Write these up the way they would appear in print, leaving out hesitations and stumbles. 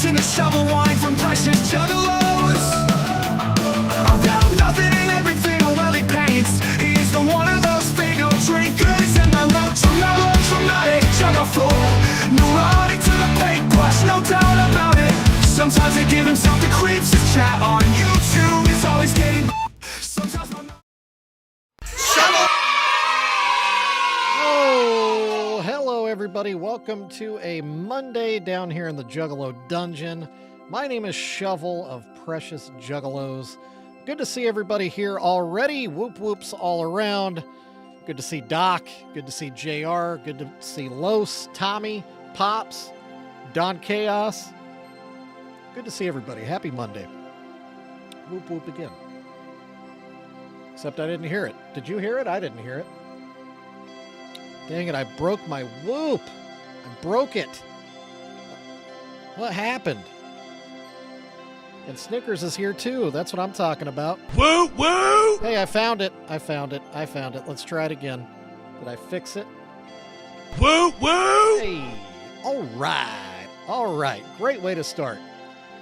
and a shovel wine from Precious Juggalos. I'm down nothing and everything well he paints. He's the one of those fatal drinkers, and I love traumatic jugger full. Neurotic to the paintbrush, no doubt about it. Sometimes they give himself the creeps. His chat on YouTube is always getting. Sometimes I'm not. Oh, hello everybody. Welcome to a Monday down here in the Juggalo Dungeon. My name is Shovel of Precious Juggalos. Good to see everybody here already. Whoop whoops all around. Good to see Doc. Good to see JR. Good to see Los, Tommy, Pops, Don Chaos. Good to see everybody. Happy Monday. Whoop whoop again. Except I didn't hear it. Did you hear it? I didn't hear it. Dang it, I broke my whoop. I broke it. What happened? And Snickers is here too. That's what I'm talking about. Woo, woo! Hey, I found it. I found it. I found it. Let's try it again. Did I fix it? Woo, woo! Hey, all right. All right. Great way to start.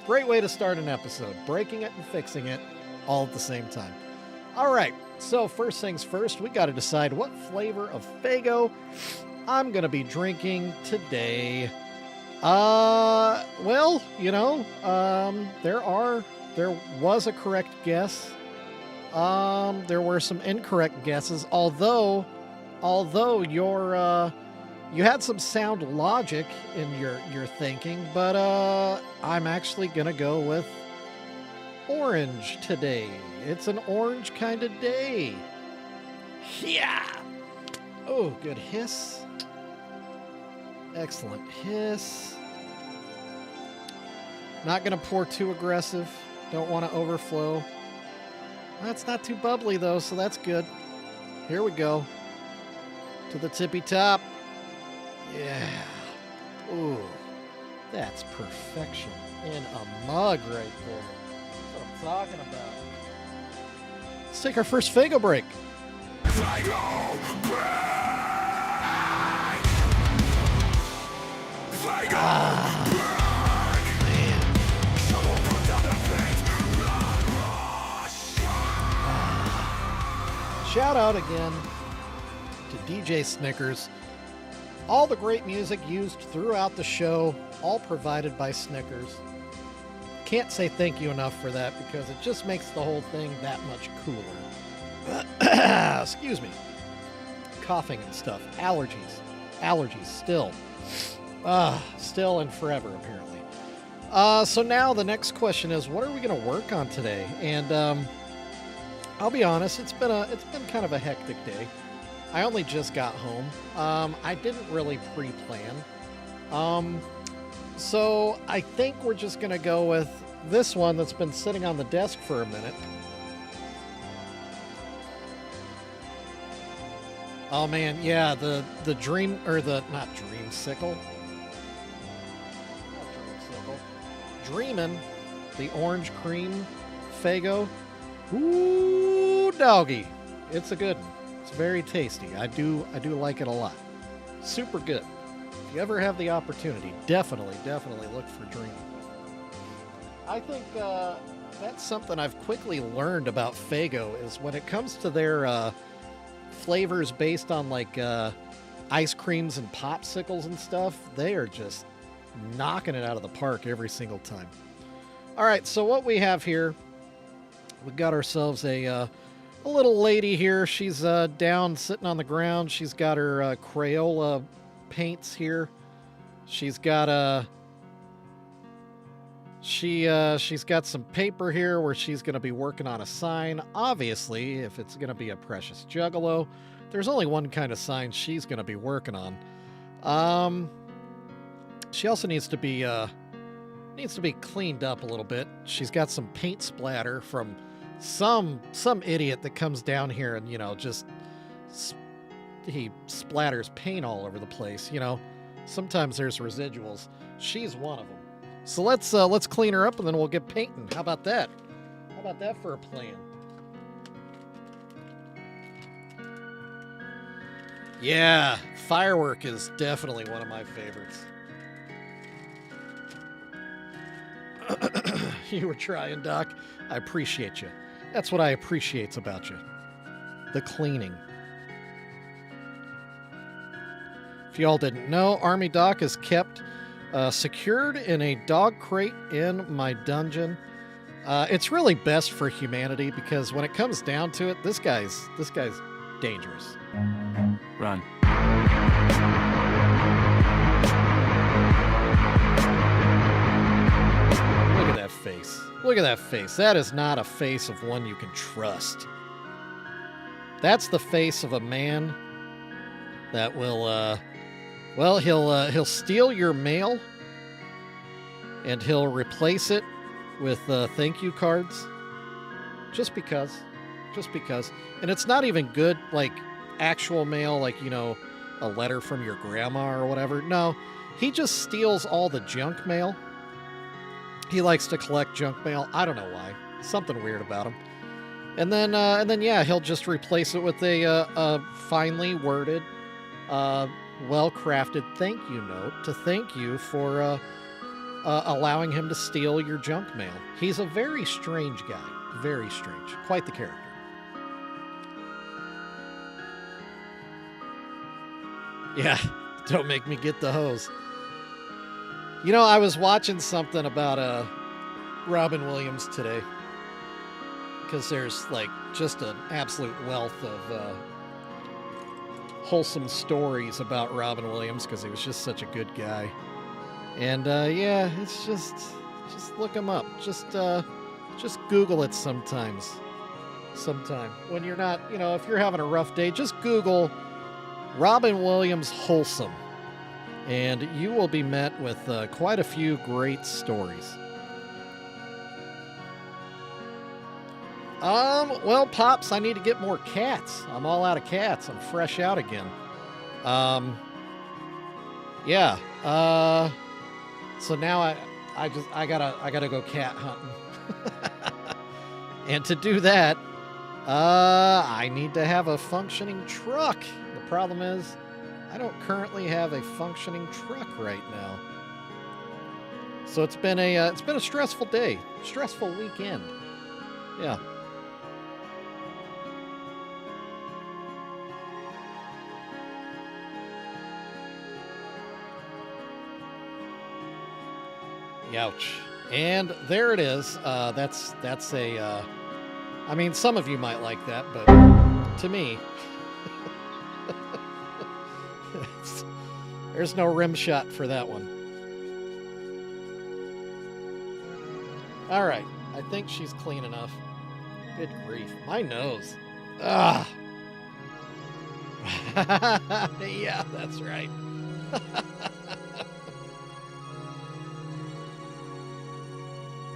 Great way to start an episode. Breaking it and fixing it all at the same time. All right. So first things first, we got to decide what flavor of Faygo I'm going to be drinking today. Well, you know, there was a correct guess. There were some incorrect guesses, although you had some sound logic in your thinking, but I'm actually going to go with orange today. It's an orange kind of day. Yeah. Oh, good hiss. Excellent hiss. Not going to pour too aggressive. Don't want to overflow. That's not too bubbly, though, so that's good. Here we go. To the tippy top. Yeah. Ooh. That's perfection in a mug right there. That's what I'm talking about. Let's take our first Faygo break. Faygo break! Faygo break! Man. Shovel put down the paint. Blood rush! Shout out again to DJ Snickers. All the great music used throughout the show, all provided by Snickers. Can't say thank you enough for that because it just makes the whole thing that much cooler. Excuse me. Coughing and stuff. Allergies still. Still and forever apparently. So now the next question is, what are we going to work on today? And I'll be honest, it's been kind of a hectic day. I only just got home. I didn't really pre-plan. So I think we're just going to go with this one that's been sitting on the desk for a minute. Oh man, yeah, the dream, or the, not dreamsicle. Dreamin', the orange cream Faygo. Ooh, doggy. It's a good one. It's very tasty. I do like it a lot. Super good. If you ever have the opportunity, definitely look for Dream. I think that's something I've quickly learned about Faygo is when it comes to their flavors based on like ice creams and popsicles and stuff, they are just knocking it out of the park every single time. All right, so what we have here, we got ourselves a little lady here. She's down sitting on the ground. She's got her Crayola paints here. She's got she's got some paper here where she's going to be working on a sign. Obviously, if it's going to be a Precious Juggalo, there's only one kind of sign she's going to be working on. She also needs to be cleaned up a little bit. She's got some paint splatter from some idiot that comes down here and, you know, just he splatters paint all over the place, you know. Sometimes there's residuals. She's one of them. So let's clean her up and then we'll get painting. How about that? How about that for a plan? Yeah, firework is definitely one of my favorites. You were trying, Doc. I appreciate you. That's what I appreciate about you. The cleaning. If y'all didn't know, Army Doc is kept secured in a dog crate in my dungeon. It's really best for humanity because when it comes down to it, this guy's dangerous. Run. Look at that face. Look at that face. That is not a face of one you can trust. That's the face of a man that will, well, he'll steal your mail and he'll replace it with thank you cards. Just because. And it's not even good, like, actual mail, like, you know, a letter from your grandma or whatever. No, he just steals all the junk mail. He likes to collect junk mail. I don't know why. Something weird about him. And then yeah, he'll just replace it with a finely worded, well-crafted thank you note to thank you for allowing him to steal your junk mail. He's a very strange guy. Very strange. Quite the character. Yeah, don't make me get the hose. You know, I was watching something about Robin Williams today. Because there's, like, just an absolute wealth of wholesome stories about Robin Williams because he was just such a good guy. And, yeah, it's just look him up. Just Google it sometime. When you're not, you know, if you're having a rough day, just Google Robin Williams wholesome. And you will be met with quite a few great stories. Well, Pops, I need to get more cats. I'm all out of cats. I'm fresh out again. Yeah. So now I gotta go cat hunting. And to do that, I need to have a functioning truck. The problem is, I don't currently have a functioning truck right now. So it's been a stressful day, stressful weekend. Yeah. Ouch. And there it is. That's a, I mean, some of you might like that, but to me, there's no rim shot for that one. All right. I think she's clean enough. Good grief. My nose. Ah. Yeah, that's right.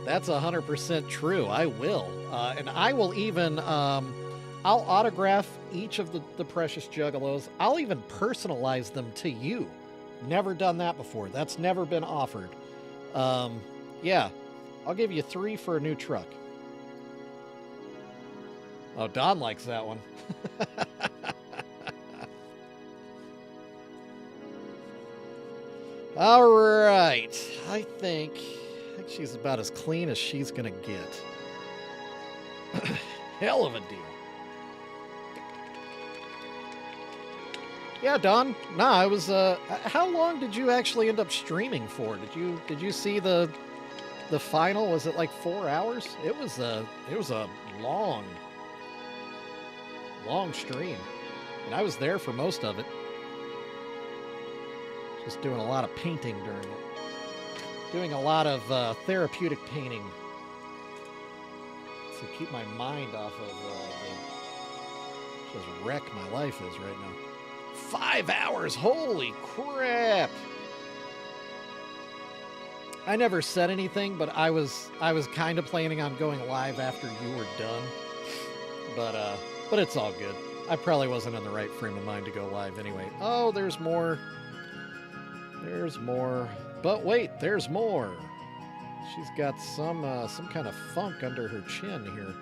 That's 100% true. I will. And I will even, I'll autograph each of the Precious Juggalos. I'll even personalize them to you. Never done that before. That's never been offered. Yeah, I'll give you 3 for a new truck. Oh, Don likes that one. All right. I think she's about as clean as she's gonna get. Hell of a deal. Yeah, Don. Nah, I was. How long did you actually end up streaming for? Did you see the final? Was it like 4 hours? It was a long stream, and I was there for most of it. Just doing a lot of painting during it. Doing a lot of therapeutic painting to keep my mind off of just wreck my life is right now. 5 hours, holy crap! I never said anything, but I was kind of planning on going live after you were done. But it's all good. I probably wasn't in the right frame of mind to go live anyway. Oh, there's more. There's more. But wait, there's more. She's got some kind of funk under her chin here.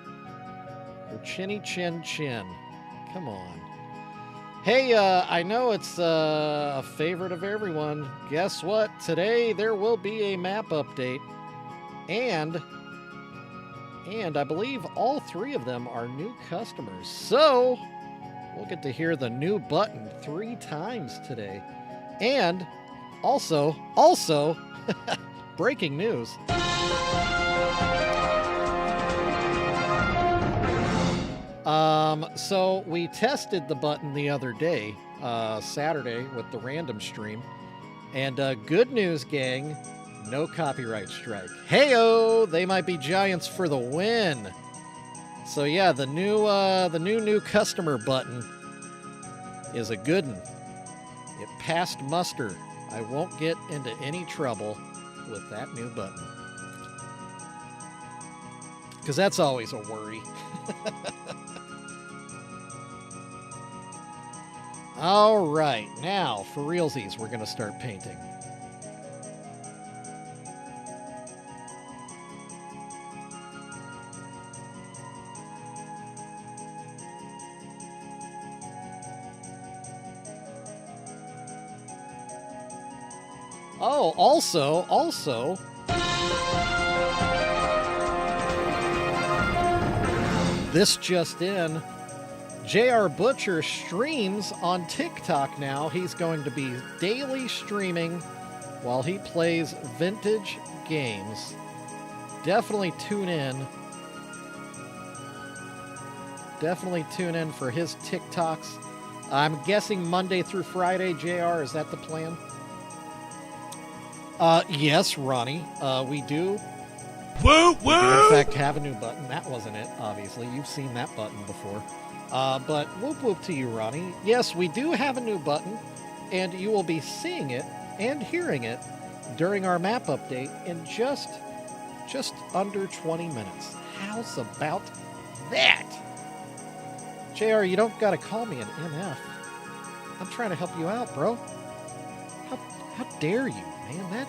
Her chinny chin. Come on. Hey, I know it's a favorite of everyone. Guess what? Today there will be a map update. And And I believe all 3 of them are new customers. So we'll get to hear the new button 3 times today. And also, breaking news. So we tested the button the other day, Saturday, with the random stream. And good news, gang, no copyright strike. Heyo, they might be giants for the win. So yeah, the new customer button is a good one. It passed muster. I won't get into any trouble with that new button. Because that's always a worry. All right, now for realsies, we're going to start painting. Oh, also, this just in, JR Butcher streams on TikTok now. He's going to be daily streaming while he plays vintage games. Definitely tune in. Definitely tune in for his TikToks. I'm guessing Monday through Friday, JR, is that the plan? Yes, Ronnie. We do. Woo, We do, in fact, have a new button. That wasn't it, obviously. You've seen that button before. But whoop whoop to you, Ronnie. Yes, we do have a new button, and you will be seeing it and hearing it during our map update in just under 20 minutes. How's about that? JR, you don't gotta call me an MF. I'm trying to help you out, bro. How dare you, man?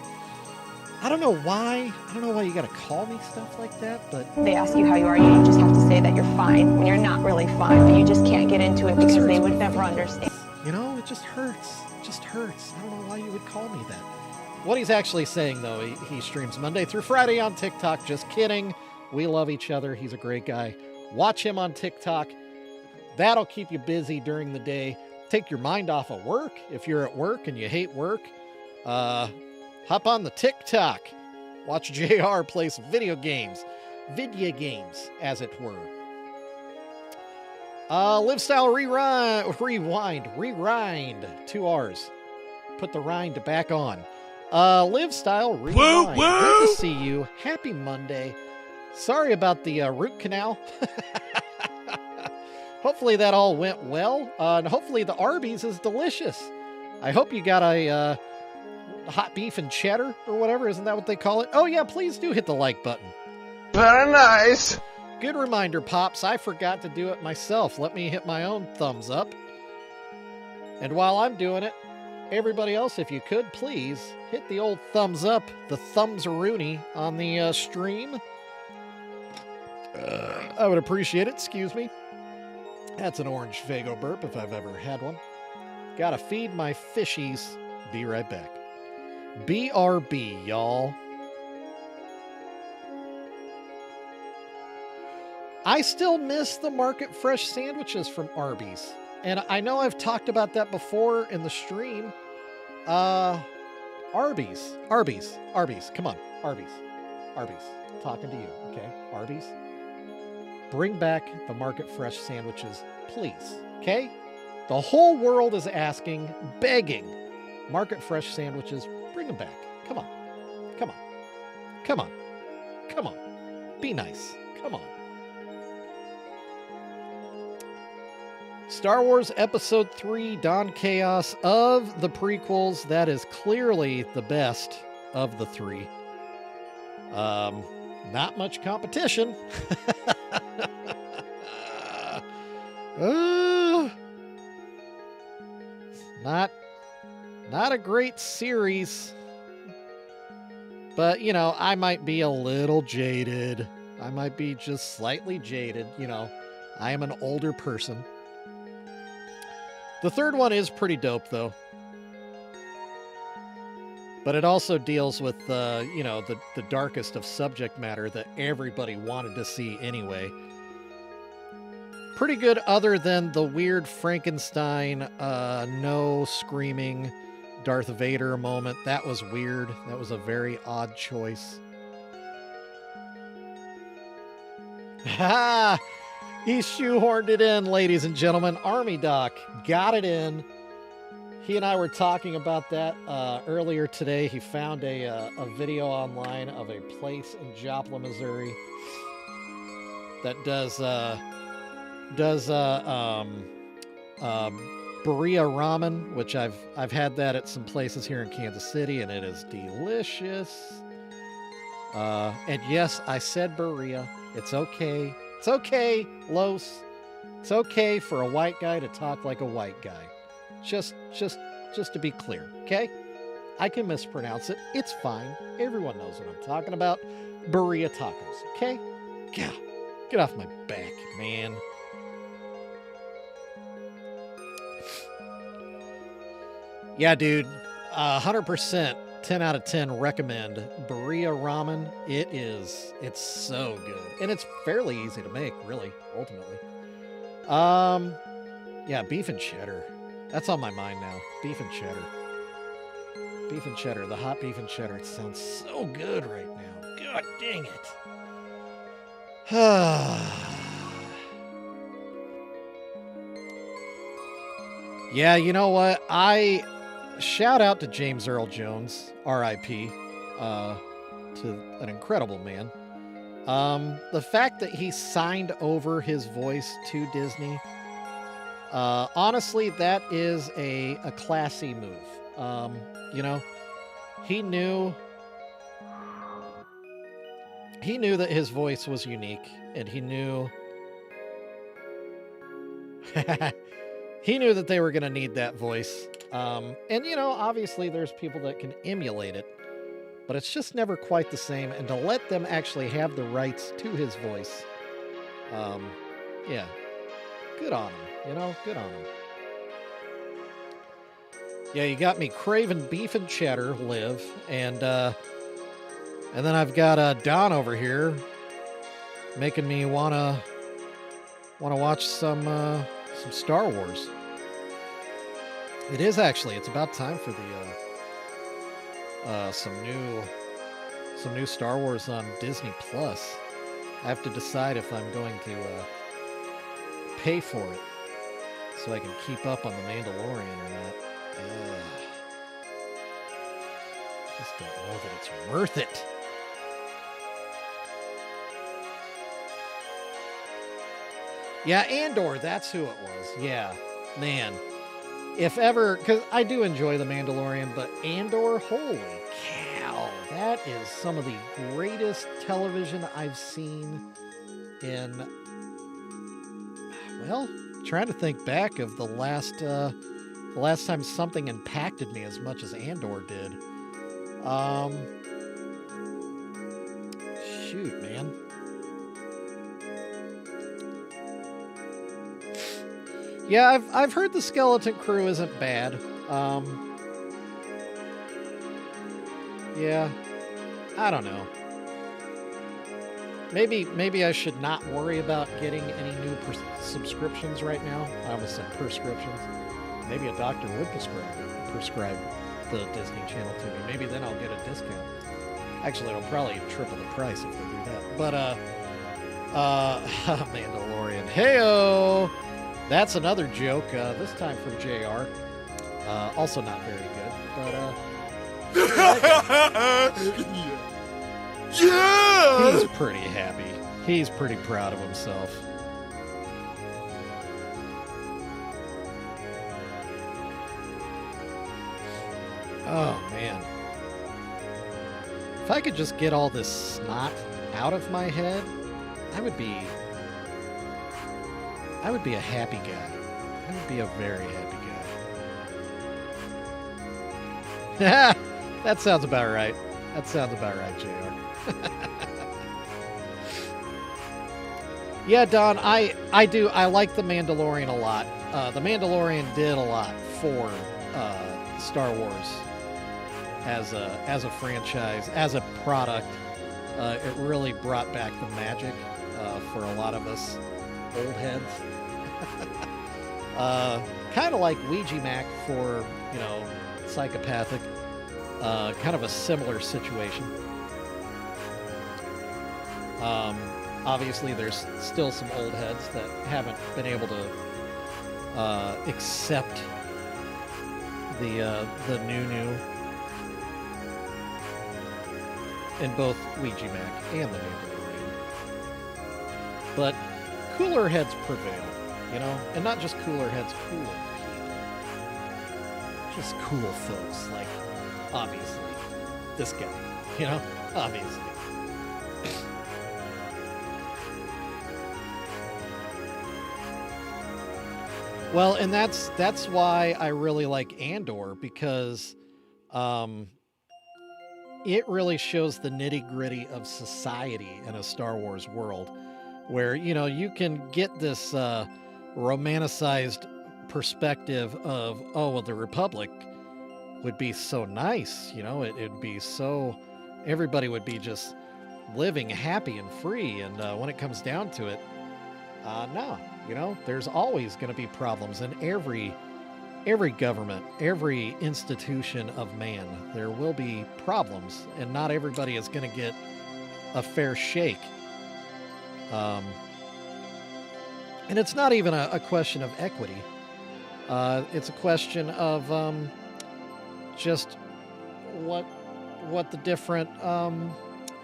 I don't know why you gotta call me stuff like that, but They ask you how you are, you just have to say that you're fine when you're not really fine, but you just can't get into it because they would never understand. you know, it just hurts. It just hurts. I don't know why you would call me that. What he's actually saying, though, he streams Monday through Friday on TikTok. Just kidding. We love each other. He's a great guy. Watch him on TikTok. That'll keep you busy during the day. Take your mind off of work. If you're at work and you hate work, hop on the TikTok. Watch JR play some video games, as it were. Live Style Rewind. 2 R's. Put the rind back on. Live Style Rewind. Good to see you. Happy Monday. Sorry about the root canal. Hopefully that all went well. And hopefully the Arby's is delicious. I hope you got a hot beef and cheddar or whatever. Isn't that what they call it? Oh, yeah, please do hit the like button. Very nice. Good reminder, Pops. I forgot to do it myself. Let me hit my own thumbs up. And while I'm doing it, everybody else, if you could, please hit the old thumbs up, the thumbs-a-rooney on the stream. I would appreciate it. Excuse me. That's an orange Fago burp if I've ever had one. Gotta feed my fishies. Be right back. BRB, y'all. I still miss the Market Fresh sandwiches from Arby's. And I know I've talked about that before in the stream. Arby's. Come on, Arby's. Talking to you, okay? Arby's. Bring back the Market Fresh sandwiches, please, okay? The whole world is asking, begging. Market Fresh sandwiches, bring them back. Come on. Be nice. Come on. Star Wars Episode 3, Dawn Chaos, of the prequels, that is clearly the best of the 3. Not much competition. Not a great series. But, you know, I might be a little jaded. I might be just slightly jaded. You know, I am an older person. The third one is pretty dope, though. But it also deals with, you know, the darkest of subject matter that everybody wanted to see anyway. Pretty good other than the weird Frankenstein, no screaming Darth Vader moment. That was weird. That was a very odd choice. Ha! He shoehorned it in, ladies and gentlemen. Army Doc got it in. He and I were talking about that earlier today. He found a video online of a place in Joplin, Missouri that does Berea ramen, which I've had that at some places here in Kansas City, and it is delicious. And yes, I said Berea. It's okay. It's okay, Los. It's okay for a white guy to talk like a white guy. Just to be clear, okay? I can mispronounce it. It's fine. Everyone knows what I'm talking about. Berea tacos, okay? Yeah. Get off my back, man. Yeah, dude. 100%. 10 out of 10 recommend Berea ramen. It's so good. And it's fairly easy to make, really, ultimately. Yeah, beef and cheddar. That's on my mind now. Beef and cheddar. Beef and cheddar. The hot beef and cheddar. It sounds so good right now. God dang it. Yeah, you know what? Shout out to James Earl Jones, R.I.P., to an incredible man. The fact that he signed over his voice to Disney, honestly, that is a classy move. You know, he knew that his voice was unique, and he knew he knew that they were going to need that voice. And, you know, obviously there's people that can emulate it, but it's just never quite the same. And to let them actually have the rights to his voice, yeah, good on him, you know, good on him. Yeah, you got me craving beef and cheddar, Liv, and then I've got Don over here making me wanna watch some Star Wars. It is actually. It's about time for the some new Star Wars on Disney Plus. I have to decide if I'm going to pay for it so I can keep up on the Mandalorian or not. Just don't know that it's worth it. Yeah, Andor, that's who it was. Yeah, man. If ever, because I do enjoy The Mandalorian, but Andor, holy cow, that is some of the greatest television I've seen in, well, trying to think back of the last time something impacted me as much as Andor did. Shoot, man. Yeah, I've heard the Skeleton Crew isn't bad. Yeah, I don't know. Maybe I should not worry about getting any new subscriptions right now. I almost said prescriptions. Maybe a doctor would prescribe the Disney Channel to me. Maybe then I'll get a discount. Actually, it'll probably triple the price if they do that. But Mandalorian. Heyo! That's another joke, this time from JR. Also not very good, but, Yeah! he's pretty happy. He's pretty proud of himself. Oh, man. If I could just get all this snot out of my head, I would be a happy guy. I would be a very happy guy. That sounds about right. That sounds about right, JR. Yeah, Don, I like The Mandalorian a lot. The Mandalorian did a lot for Star Wars. as a franchise, as a product. It really brought back the magic for a lot of us old heads. Kind of like Ouija Mac for, you know, psychopathic. Kind of a similar situation. Obviously, there's still some old heads that haven't been able to accept the new in both Ouija Mac and the Mandalorian. But cooler heads prevail, you know? And not just cooler heads, cooler people. Just cool folks, like, obviously, this guy, you know? Obviously. Well, and that's why I really like Andor, because it really shows the nitty-gritty of society in a Star Wars world, where, you know, you can get this romanticized perspective of, oh, well, the Republic would be so nice, you know, it'd be so, everybody would be just living happy and free, and when it comes down to it, no, you know, there's always going to be problems in every government, every institution of man. There will be problems, and not everybody is going to get a fair shake. And it's not even a question of equity. It's a question of just what the different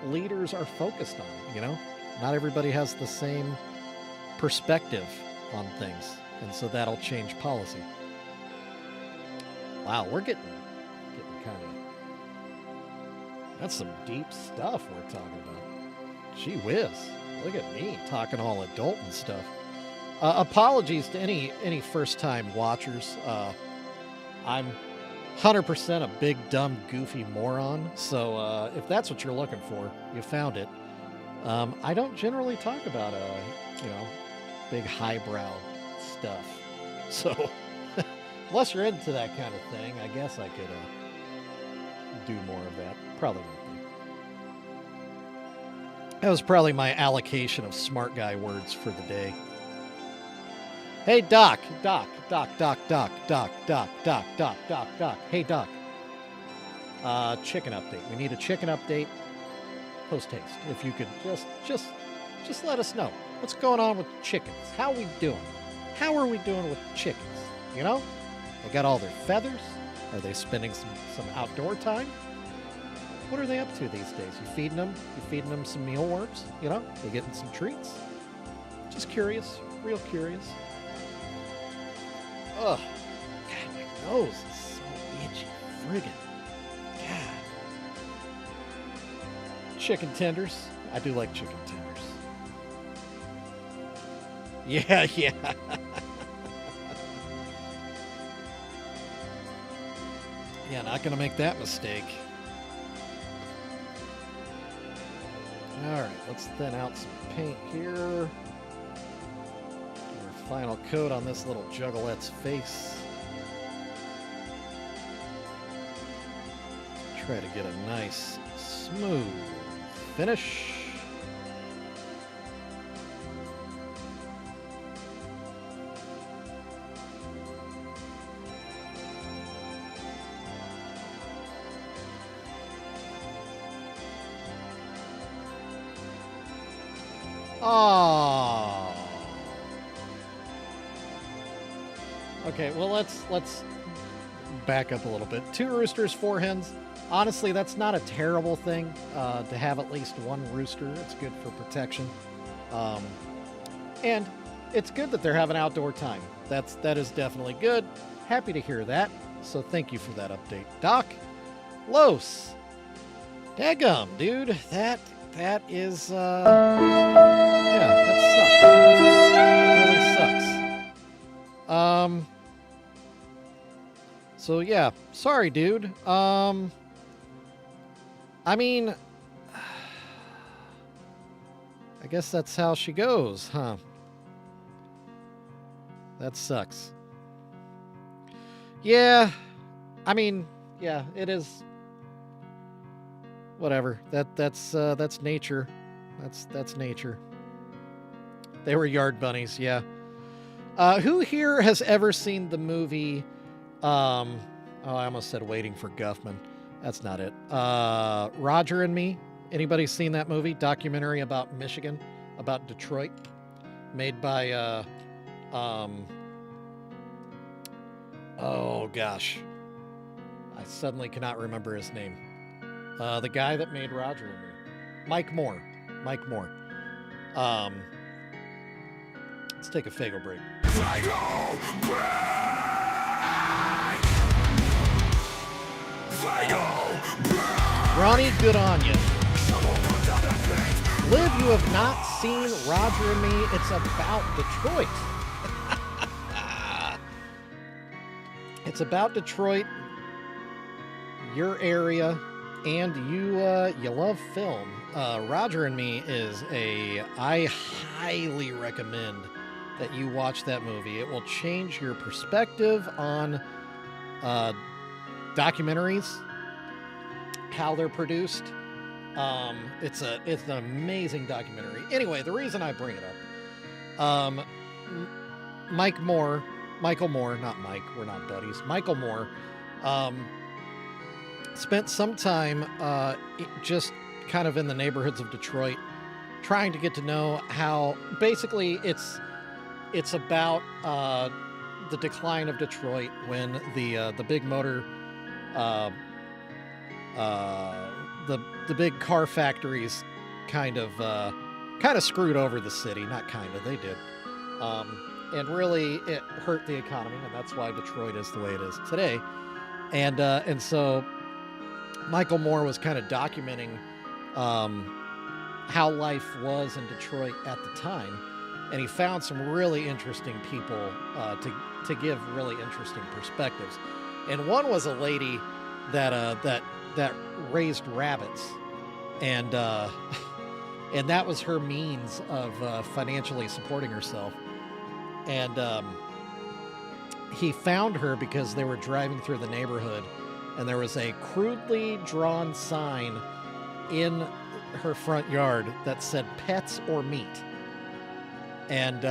leaders are focused on, you know? Not everybody has the same perspective on things, and so that'll change policy. Wow, we're getting kind of... That's some deep stuff we're talking about. Gee whiz. Look at me talking all adult and stuff. Apologies to any first-time watchers. I'm 100% a big, dumb, goofy moron, so if that's what you're looking for, you found it. I don't generally talk about, you know, big highbrow stuff. So... unless you're into that kind of thing, I guess I could do more of that. Probably not. That was probably my allocation of smart guy words for the day. Hey, Doc. Hey, Doc. Chicken update. We need a chicken update post-haste. If you could just let us know. What's going on with chickens? How are we doing? How are we doing with chickens? You know? They got all their feathers? Are they spending some outdoor time? What are they up to these days? You feeding them? You feeding them some mealworms? You know? They getting some treats? Just curious. Real curious. Ugh. God, my nose is so itchy. Friggin'. God. Chicken tenders. I do like chicken tenders. Yeah. Yeah, not going to make that mistake. All right, let's thin out some paint here. Our final coat on this little Juggalet's face. Try to get a nice, smooth finish. Oh. Okay, well let's back up a little bit. 2 roosters, 4 hens. Honestly, that's not a terrible thing to have at least 1 rooster. It's good for protection, and it's good that they're having outdoor time. That is definitely good. Happy to hear that. So thank you for that update, Doc. Los, daggum, dude. That is yeah, that sucks. It really sucks. So yeah, sorry, dude. I mean, I guess that's how she goes, huh? That sucks. Yeah, I mean, yeah, it is whatever. That's nature. That's nature. They were yard bunnies, yeah. Who here has ever seen the movie? Oh, I almost said Waiting for Guffman. That's not it. Roger and Me. Anybody seen that movie? Documentary about Michigan, about Detroit, made by oh gosh, I suddenly cannot remember his name. The guy that made Roger and Me, Mike Moore. Mike Moore. Let's take a Fago break. Ronnie, good on you. Liv, you have not seen Roger and Me. It's about Detroit. It's about Detroit, your area, and you love film. Roger and Me is I highly recommend that you watch that movie. It will change your perspective on documentaries, how they're produced. It's an amazing documentary. Anyway, the reason I bring it up, Michael Moore, not Mike, we're not buddies. Michael Moore, spent some time just kind of in the neighborhoods of Detroit, trying to get to know how basically it's about the decline of Detroit when the big motor, the big car factories kind of screwed over the city. Not kind of, they did. And really it hurt the economy, and that's why Detroit is the way it is today. And so Michael Moore was kind of documenting how life was in Detroit at the time, and he found some really interesting people to give really interesting perspectives. And one was a lady that raised rabbits, and that was her means of financially supporting herself. And he found her because they were driving through the neighborhood, and there was a crudely drawn sign in her front yard that said pets or meat. And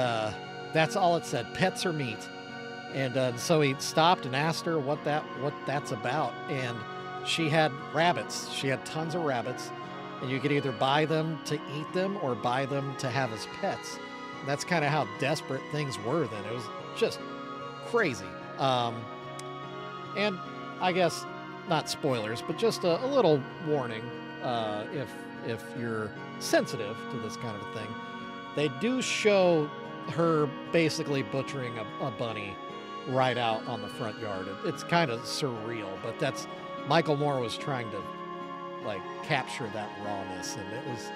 that's all it said, pets or meat. And so he stopped and asked her what that's about. And she had rabbits. She had tons of rabbits, and you could either buy them to eat them or buy them to have as pets. And that's kind of how desperate things were then. It was just crazy. And I guess not spoilers, but just a little warning if you're sensitive to this kind of a thing. They do show her basically butchering a bunny right out on the front yard. It's kind of surreal, but that's Michael Moore was trying to capture that rawness, and it was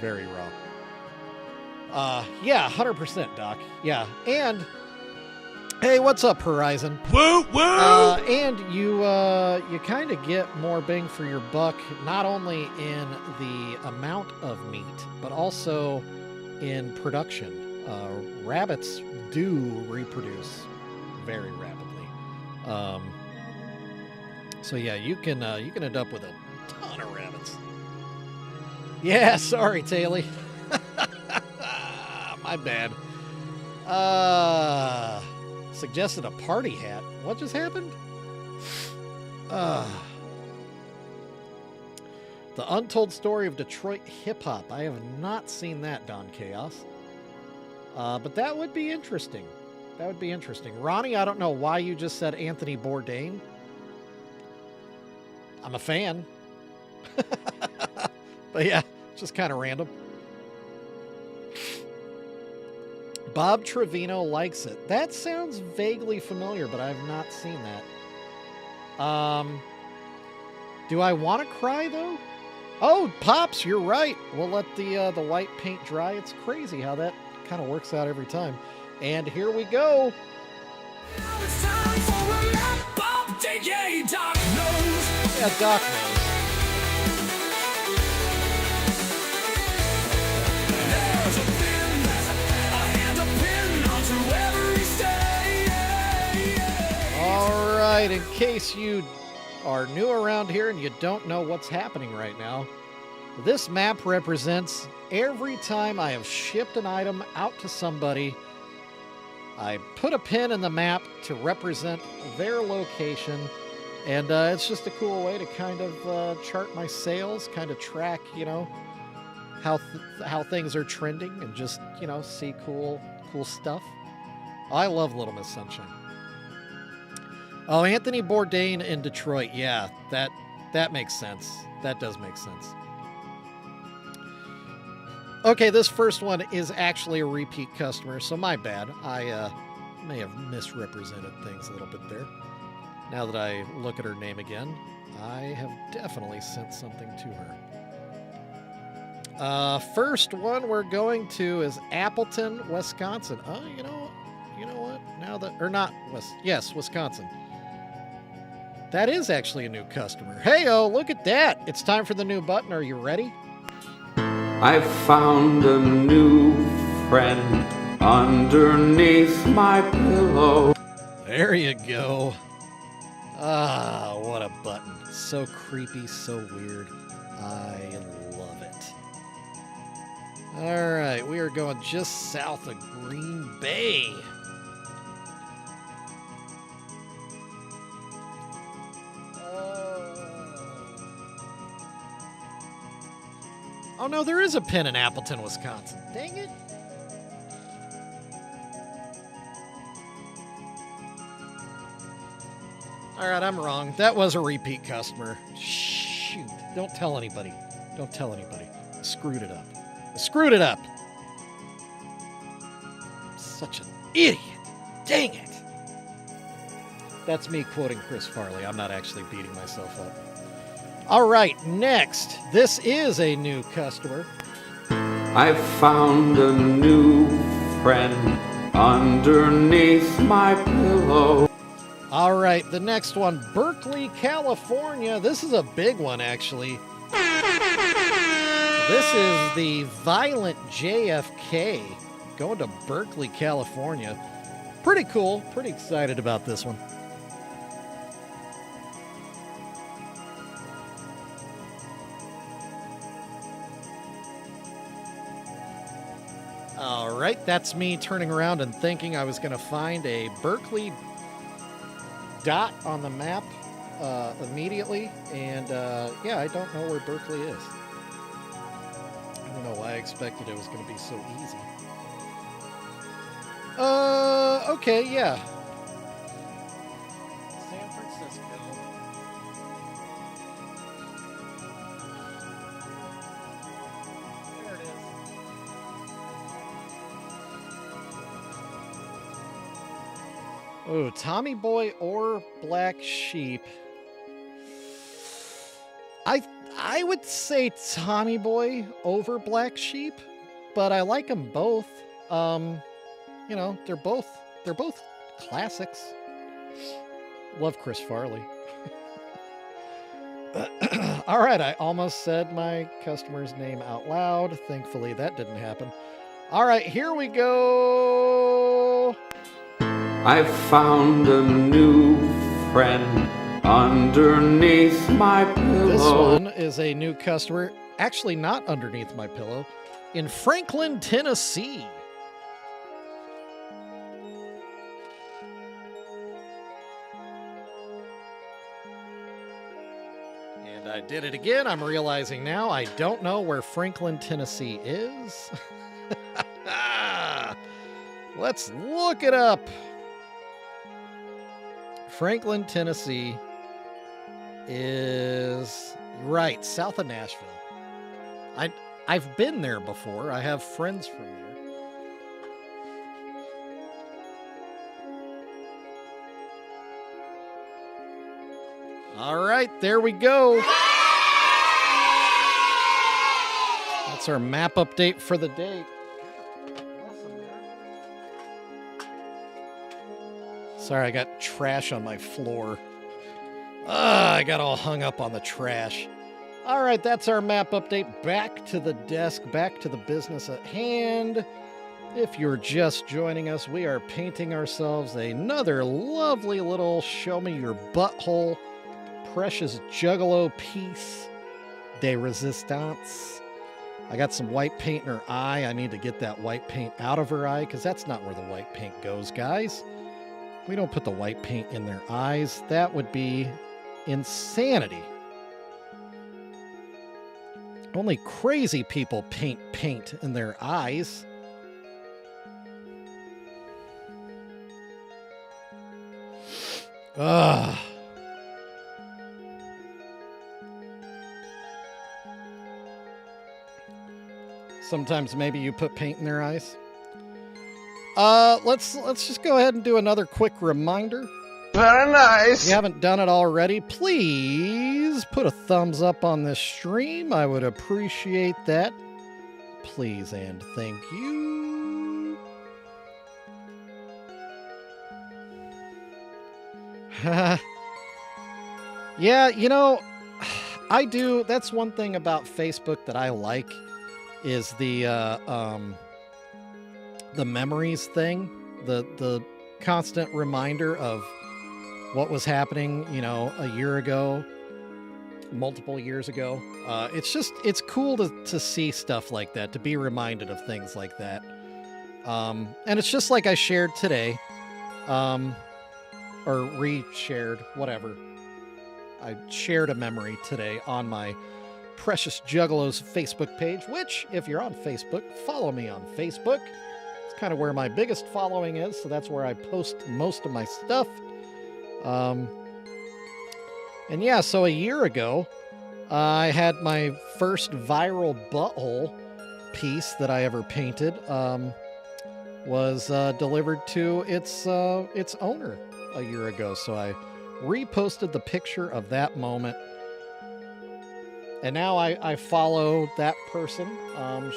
very raw. Yeah, 100%, Doc. Yeah, and hey, what's up, Horizon? Woo woo! And you kind of get more bang for your buck, not only in the amount of meat, but also in production. Rabbits do reproduce very rapidly. So yeah, you can end up with a ton of rabbits. Yeah, sorry, Taylor. My bad. Suggested a party hat. What just happened? The Untold Story of Detroit Hip Hop. I have not seen that, Don Chaos. But that would be interesting. That would be interesting. Ronnie, I don't know why you just said Anthony Bourdain. I'm a fan. But yeah, it's just kind of random. Bob Trevino likes it. That sounds vaguely familiar, but I've not seen that. Do I want to cry, though? Oh, Pops, you're right. We'll let the white paint dry. It's crazy how that kind of works out every time. And here we go. Now it's time for a lap update. Yeah, Doc knows. Yeah, Doc knows. There's a pin, a hand, a pin onto every stay. All right, in case you are new around here and you don't know what's happening right now, this map represents every time I have shipped an item out to somebody. I put a pin in the map to represent their location, and it's just a cool way to kind of chart my sales, kind of track, you know, how things are trending, and just, you know, see cool stuff. I love Little Miss Sunshine. Oh, Anthony Bourdain in Detroit. Yeah, that makes sense. That does make sense. Okay, this first one is actually a repeat customer, so my bad. I may have misrepresented things a little bit there. Now that I look at her name again, I have definitely sent something to her. First one we're going to is Appleton, Wisconsin. Oh, you know what? Now that, or not, yes, Wisconsin. That is actually a new customer. Hey-oh, look at that. It's time for the new button. Are you ready? I found a new friend underneath my pillow. There you go. Ah, what a button. So creepy, so weird. I love it. All right, we are going just south of Green Bay. Oh no, there is a pin in Appleton, Wisconsin. Dang it. All right, I'm wrong. That was a repeat customer. Shoot. Don't tell anybody. Don't tell anybody. I screwed it up. I screwed it up. Such an idiot. Dang it. That's me quoting Chris Farley. I'm not actually beating myself up. All right, next. This is a new customer. I found a new friend underneath my pillow. All right, the next one, Berkeley, California. This is a big one, actually. This is the Violent JFK going to Berkeley, California. Pretty cool. Pretty excited about this one. All right, that's me turning around and thinking I was going to find a Berkeley dot on the map immediately, and yeah, I don't know where Berkeley is. I don't know why I expected it was going to be so easy. Okay, yeah. San Francisco. There it is. Oh, Tommy Boy or Black Sheep. I would say Tommy Boy over Black Sheep, but I like them both. You know, they're both classics. Love Chris Farley. All right, I almost said my customer's name out loud. Thankfully, that didn't happen. All right, here we go. I found a new friend underneath my pillow. This one is a new customer, actually not underneath my pillow, in Franklin, Tennessee. And I did it again. I'm realizing now I don't know where Franklin, Tennessee is. Let's look it up. Franklin, Tennessee is right south of Nashville. I've been there before. I have friends from there. All right, there we go. That's our map update for the day. Sorry, I got trash on my floor. I got all hung up on the trash. All right, that's our map update. Back to the desk, back to the business at hand. If you're just joining us, we are painting ourselves another lovely little show me your butthole Precious Juggalo piece de resistance. I got some white paint in her eye. I need to get that white paint out of her eye because that's not where the white paint goes, guys. We don't put the white paint in their eyes. That would be insanity. Only crazy people paint paint in their eyes. Ugh. Sometimes maybe you put paint in their eyes. Let's just go ahead and do another quick reminder. Very nice. If you haven't done it already, please put a thumbs up on this stream. I would appreciate that. Please and thank you. Yeah, you know, I do. That's one thing about Facebook that I like is the memories thing, the constant reminder of what was happening, you know, a year ago, multiple years ago. It's cool to see stuff like that, to be reminded of things like that. And it's just like I shared today, or re-shared, whatever. I shared a memory today on my Precious Juggalos Facebook page, which, if you're on Facebook, follow me on Facebook. It's kind of where my biggest following is, so that's where I post most of my stuff. And yeah, so a year ago, I had my first viral butthole piece that I ever painted, was delivered to its owner a year ago. So I reposted the picture of that moment. And now I follow that person.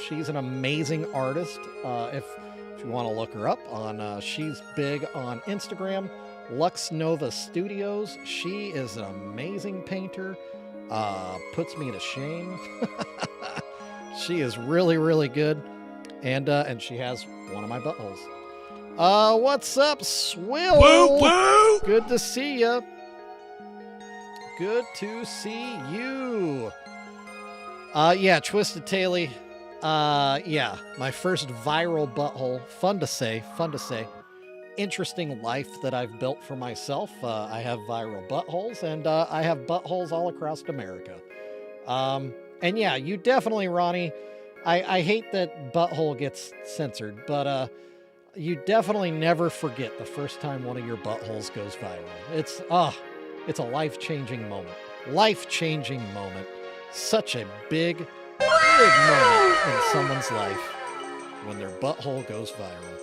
She's an amazing artist. If you want to look her up on, she's big on Instagram, Lux Nova Studios. She is an amazing painter. Puts me to shame. She is really, really good. And she has one of my buttholes. What's up, Swill? Woo woo! Good to see ya. Good to see you. Yeah, Twisted Taily. Yeah, my first viral butthole. Fun to say. Interesting life that I've built for myself. I have viral buttholes, and I have buttholes all across America. And yeah, you definitely, Ronnie, I hate that butthole gets censored, but you definitely never forget the first time one of your buttholes goes viral. It's a life-changing moment. Life-changing moment. Such a big moment in someone's life when their butthole goes viral.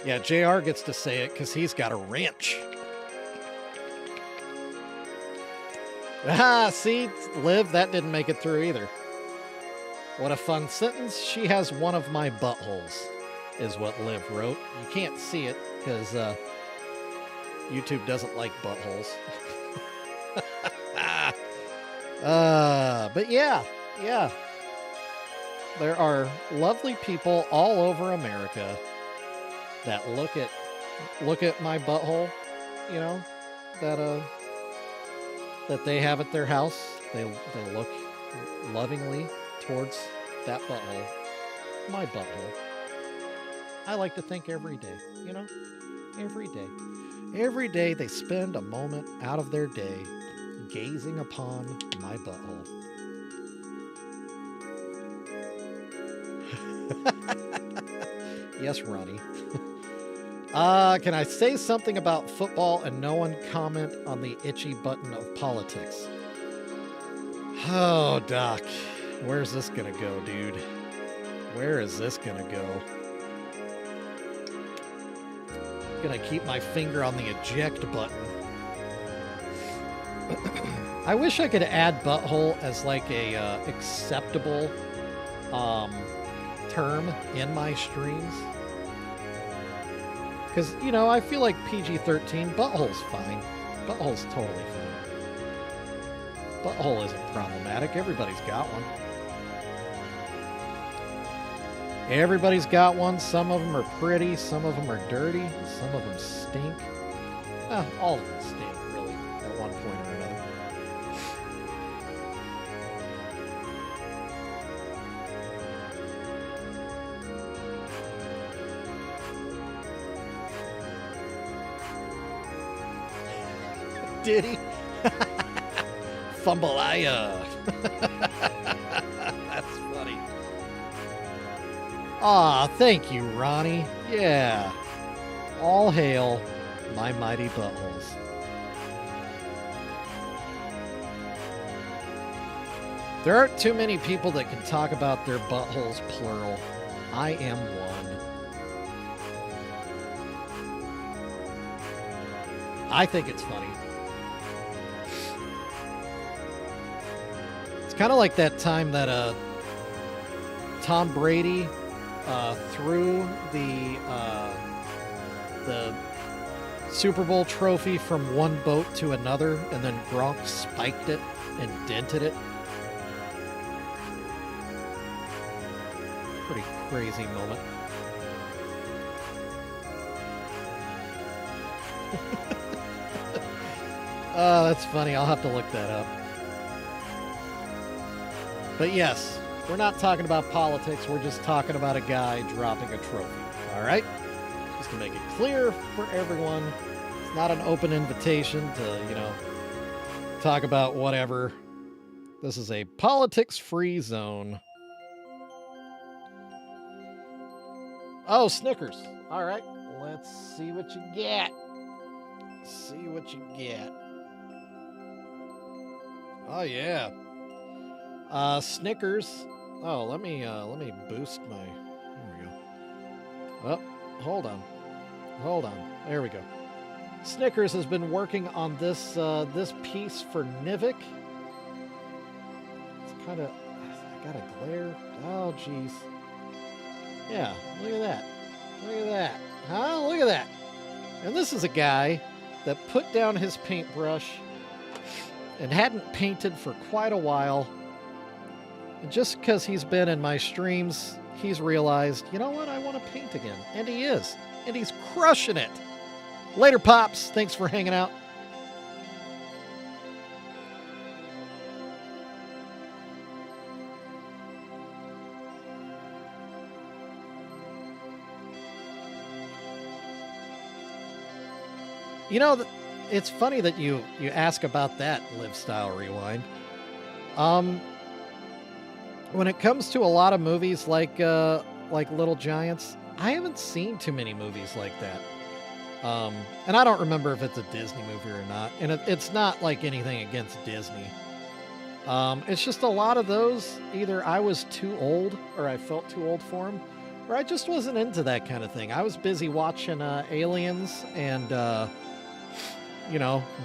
Yeah, JR gets to say it because he's got a wrench. Ah, see, Liv, that didn't make it through either. What a fun sentence. She has one of my buttholes, is what Liv wrote. You can't see it because YouTube doesn't like buttholes. But yeah. There are lovely people all over America that look at my butthole, you know, that they have at their house. They look lovingly towards that butthole, my butthole. I like to think every day, you know, every day they spend a moment out of their day gazing upon my butthole. Yes, Ronnie. Can I say something about football and no one comment on the itchy button of politics? Oh, Doc. Where's this gonna go, dude? Where is this gonna go? Gonna keep my finger on the eject button. I wish I could add butthole as like a acceptable term in my streams. Because, you know, I feel like PG-13, butthole's fine. Butthole's totally fine. Butthole isn't problematic. Everybody's got one. Everybody's got one. Some of them are pretty. Some of them are dirty. Some of them stink. All of them stink, really, at one point or another. Did he? Fumbalaya. That's funny. Aw, thank you, Ronnie. Yeah. All hail my mighty buttholes. There aren't too many people that can talk about their buttholes plural. I am one. I think it's funny. It's kind of like that time that Tom Brady threw the Super Bowl trophy from one boat to another, and then Gronk spiked it and dented it. Pretty crazy moment. Oh, that's funny. I'll have to look that up. But yes, we're not talking about politics. We're just talking about a guy dropping a trophy. All right? Just to make it clear for everyone, it's not an open invitation to, talk about whatever. This is a politics-free zone. Oh, Snickers. All right. Let's see what you get. See what you get. Oh, yeah. Snickers. Oh, let me boost my... There we go. Oh, hold on. Hold on. There we go. Snickers has been working on this this piece for Nivik. It's kind of... I got a glare. Oh, jeez. Yeah, look at that. Look at that. Huh? Look at that. And this is a guy that put down his paintbrush and hadn't painted for quite a while. And just because he's been in my streams, he's realized, you know what, I want to paint again. And he is. And he's crushing it. Later, Pops. Thanks for hanging out. You know, it's funny that you ask about that, Live Style Rewind. When it comes to a lot of movies like Little Giants, I haven't seen too many movies like that. And I don't remember if it's a Disney movie or not. And it's not like anything against Disney. It's just a lot of those, either I was too old or I felt too old for them, or I just wasn't into that kind of thing. I was busy watching Aliens and...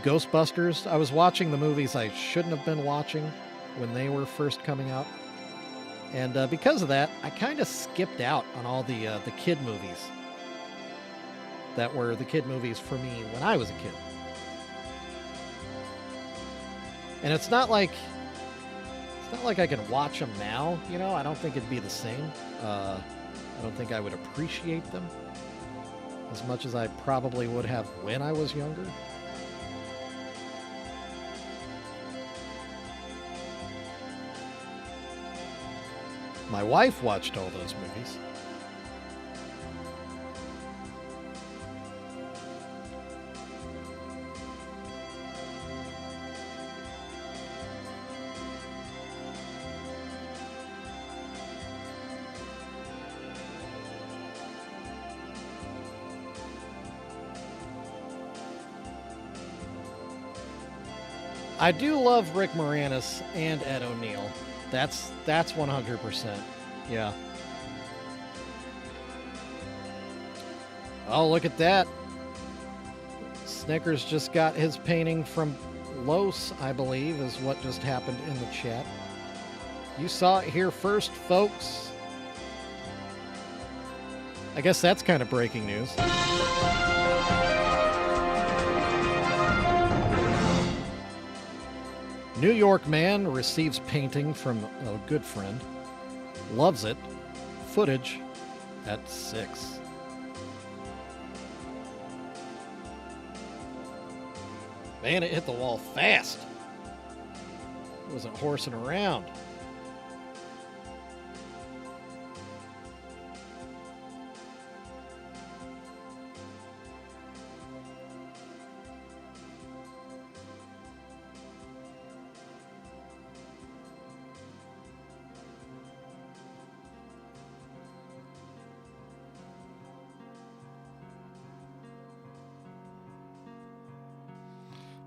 Ghostbusters. I was watching the movies I shouldn't have been watching when they were first coming out. And because of that, I kind of skipped out on all the kid movies that were the kid movies for me when I was a kid. And it's not like I can watch them now, I don't think it'd be the same. I don't think I would appreciate them as much as I probably would have when I was younger. My wife watched all those movies. I do love Rick Moranis and Ed O'Neill. That's 100%. Yeah. Oh, look at that. Snickers just got his painting from Los, I believe, is what just happened in the chat. You saw it here first, folks. I guess that's kind of breaking news. New York man receives painting from a good friend. Loves it. Footage at 6. Man, it hit the wall fast. It wasn't horsing around.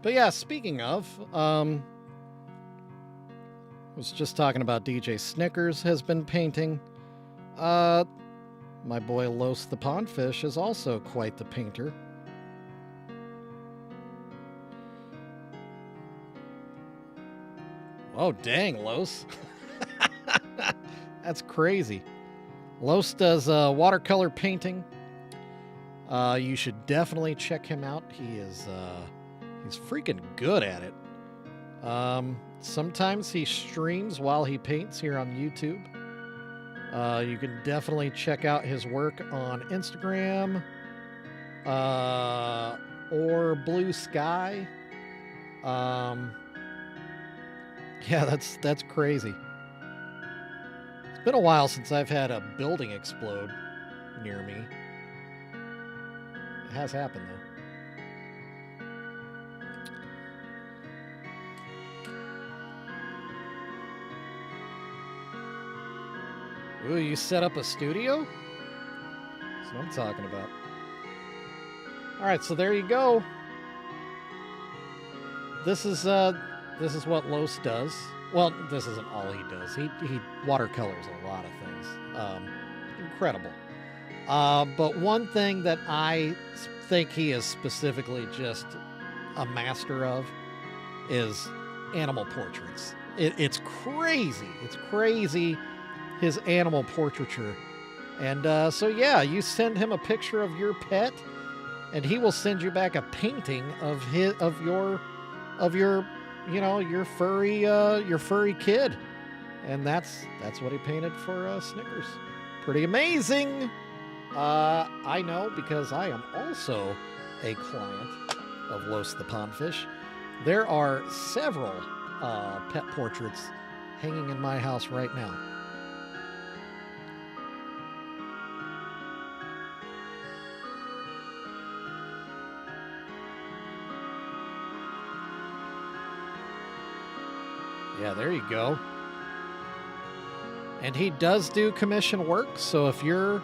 But yeah, speaking of, was just talking about DJ Snickers has been painting. My boy Los the Pondfish is also quite the painter. Oh, dang, Los. That's crazy. Los does watercolor painting. You should definitely check him out. He's freaking good at it. Sometimes he streams while he paints here on YouTube. You can definitely check out his work on Instagram or Blue Sky. Yeah, that's crazy. It's been a while since I've had a building explode near me. It has happened, though. Ooh, you set up a studio? That's what I'm talking about. All right, so there you go. This is what Los does. Well, this isn't all he does. He watercolors a lot of things. Incredible. But one thing that I think he is specifically just a master of is animal portraits. It's crazy. It's crazy, his animal portraiture. And so yeah, you send him a picture of your pet, and he will send you back a painting of your furry kid. And that's what he painted for Snickers. Pretty amazing. I know, because I am also a client of Los the Pondfish. There are several pet portraits hanging in my house right now. Yeah, there you go. And he does do commission work, so if you're,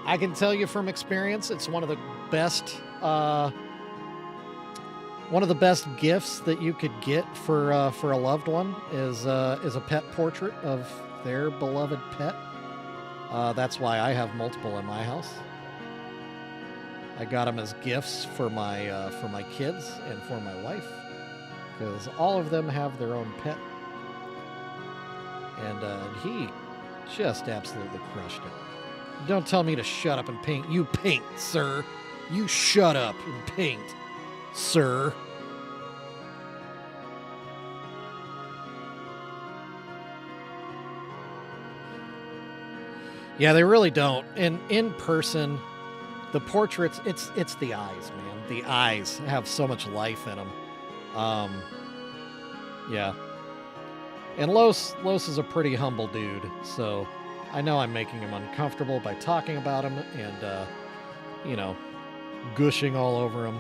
I can tell you from experience, it's one of the best gifts that you could get for a loved one is a pet portrait of their beloved pet. That's why I have multiple in my house. I got them as gifts for my kids and for my wife, because all of them have their own pet. And he just absolutely crushed it. Don't tell me to shut up and paint. You paint, sir. You shut up and paint, sir. Yeah, they really don't. And in person, the portraits, it's the eyes, man. The eyes have so much life in them. Yeah. And Los is a pretty humble dude, so I know I'm making him uncomfortable by talking about him and, gushing all over him.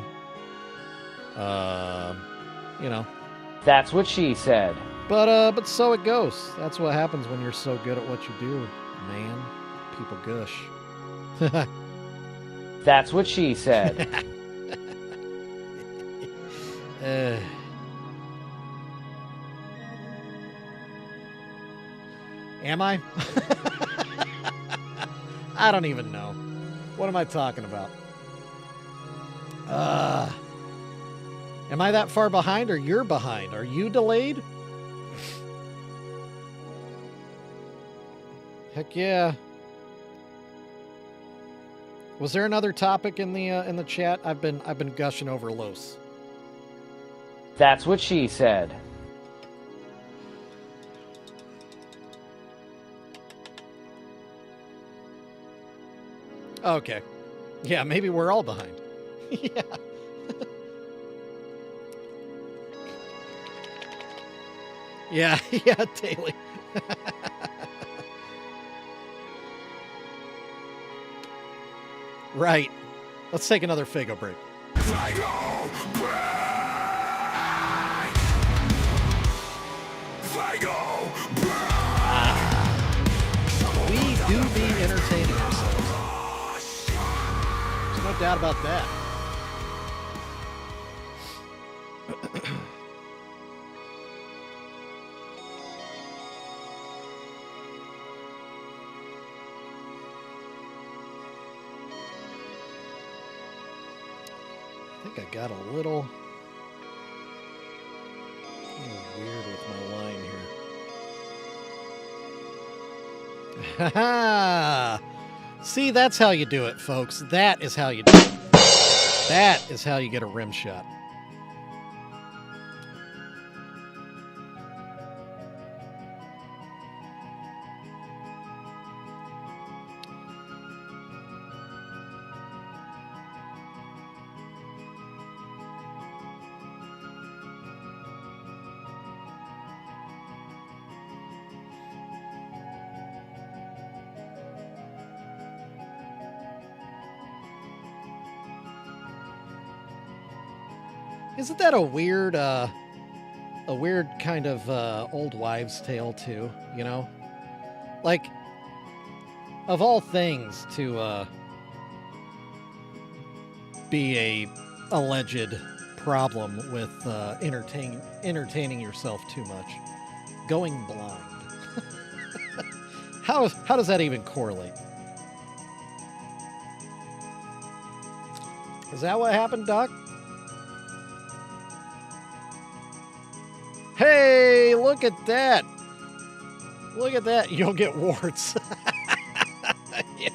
That's what she said. But so it goes. That's what happens when you're so good at what you do, man. People gush. That's what she said. Am I? I don't even know. What am I talking about? Am I that far behind, or you're behind? Are you delayed? Heck yeah. Was there another topic in the chat? I've been gushing over Los. That's what she said. Okay. Yeah, maybe we're all behind. Yeah. Yeah, yeah, daily. Right. Let's take another Fago break. We do be entertaining ourselves. There's no doubt about that. I think I got a little weird with my line here. Ha! See, that's how you do it, folks. That is how you do it. That is how you get a rim shot. Isn't that a weird kind of old wives' tale too? You know, like of all things to be a alleged problem with entertaining yourself too much, going blind. How does that even correlate? Is that what happened, Doc? Hey, look at that. Look at that. You'll get warts. Yeah.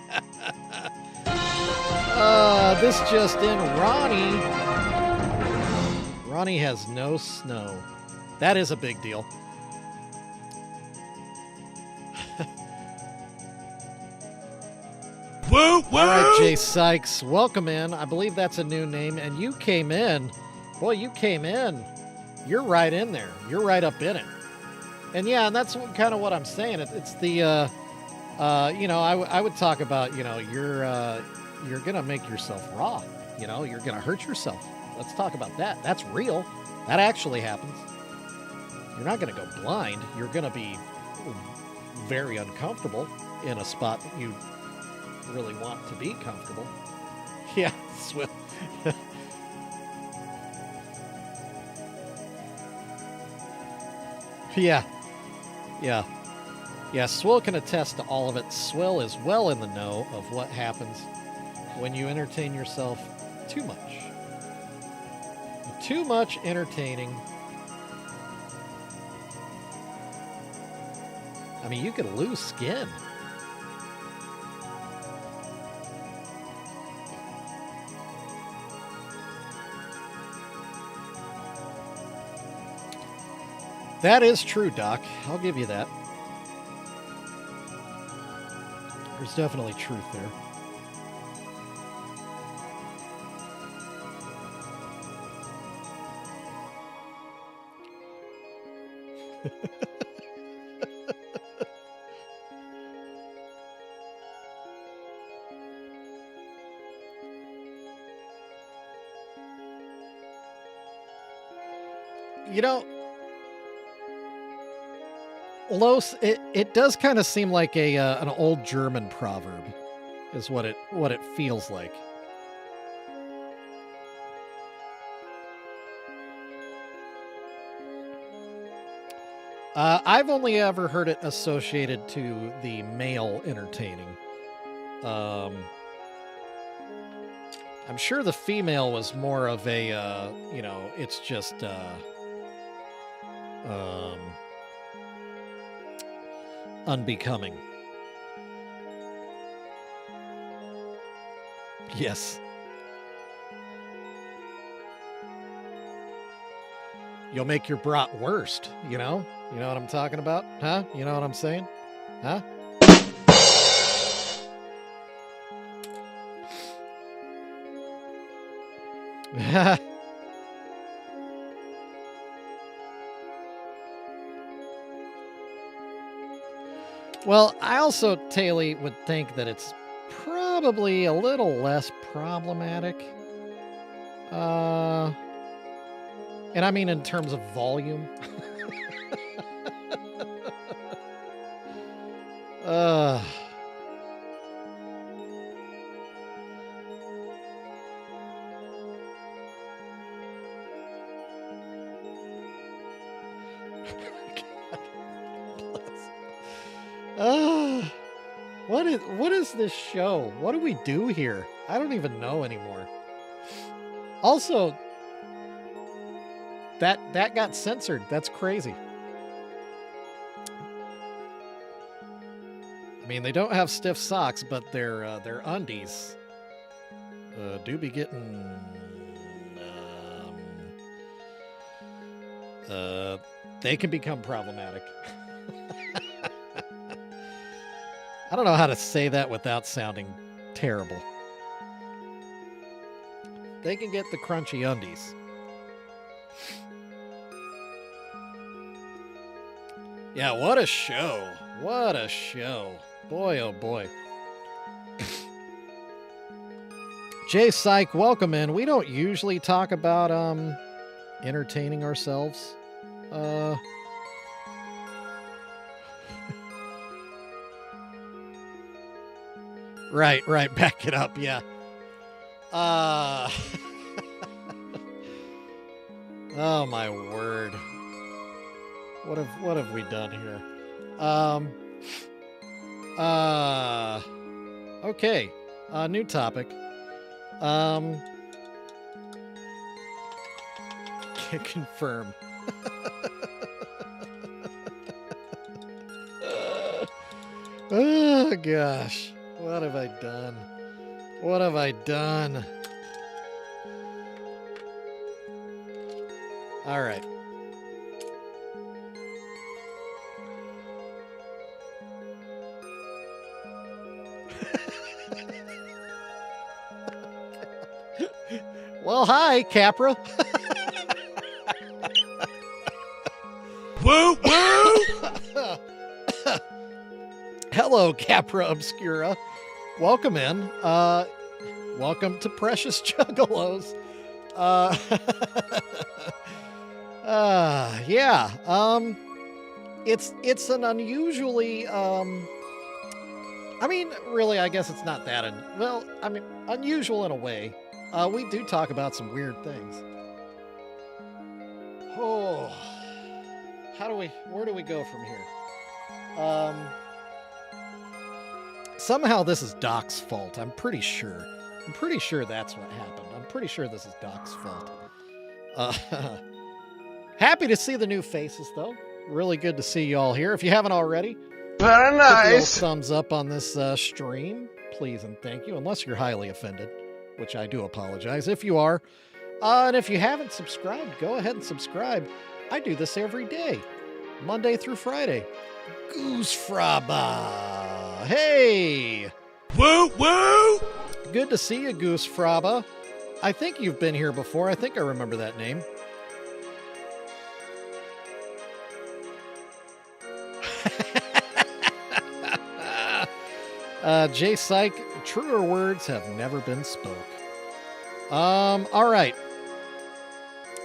This just in. Ronnie has no snow. That is a big deal. Woo, woo! All right, Jay Sykes, welcome in. I believe that's a new name, and you came in. Boy, you came in. You're right in there. You're right up in it. And yeah, and that's kind of what I'm saying. It's the, you know, I would talk about, you know, you're gonna make yourself raw. You know, you're gonna hurt yourself. Let's talk about that. That's real. That actually happens. You're not gonna go blind. You're gonna be very uncomfortable in a spot that you really want to be comfortable. Yeah, Swift. Yeah. Swill can attest to all of it. Swill is well in the know of what happens when you entertain yourself too much. Too much entertaining. I mean, you could lose skin. That is true, Doc. I'll give you that. There's definitely truth there. You know, Los, it does kind of seem like an old German proverb, is what it feels like. I've only ever heard it associated to the male entertaining. I'm sure the female was more of a, you know, it's just, unbecoming. Yes. You'll make your brat worst, you know? You know what I'm talking about? Huh? You know what I'm saying? Huh? Well, I also, Taylor, would think that it's probably a little less problematic. And I mean in terms of volume. uh, what is this show? What do we do here? I don't even know anymore. Also, that got censored. That's crazy. I mean, they don't have stiff socks, but their undies do be getting they can become problematic. I don't know how to say that without sounding terrible. They can get the crunchy undies. Yeah, what a show. What a show. Boy, oh boy. Jay Syke, welcome in. We don't usually talk about entertaining ourselves. Right, back it up, yeah. Oh my word. What have we done here? Okay. New topic. Can confirm. Oh gosh. What have I done? What have I done? All right. Well, hi, Capra. Woo woo! Hello, Capra Obscura. Welcome in. Welcome to Precious Juggalos. Yeah. It's an unusually I mean, really, I guess it's not that unusual in a way. We do talk about some weird things. Oh. Where do we go from here? Somehow this is Doc's fault. I'm pretty sure. I'm pretty sure that's what happened. I'm pretty sure this is Doc's fault. Happy to see the new faces, though. Really good to see you all here. If you haven't already, Very put the old nice. thumbs up on this stream, please and thank you. Unless you're highly offended, which I do apologize if you are. And if you haven't subscribed, go ahead and subscribe. I do this every day, Monday through Friday. Goose Fraba. Hey! Woo woo! Good to see you, Goose Fraba. I think you've been here before. I think I remember that name. Jay Syke, truer words have never been spoke. All right.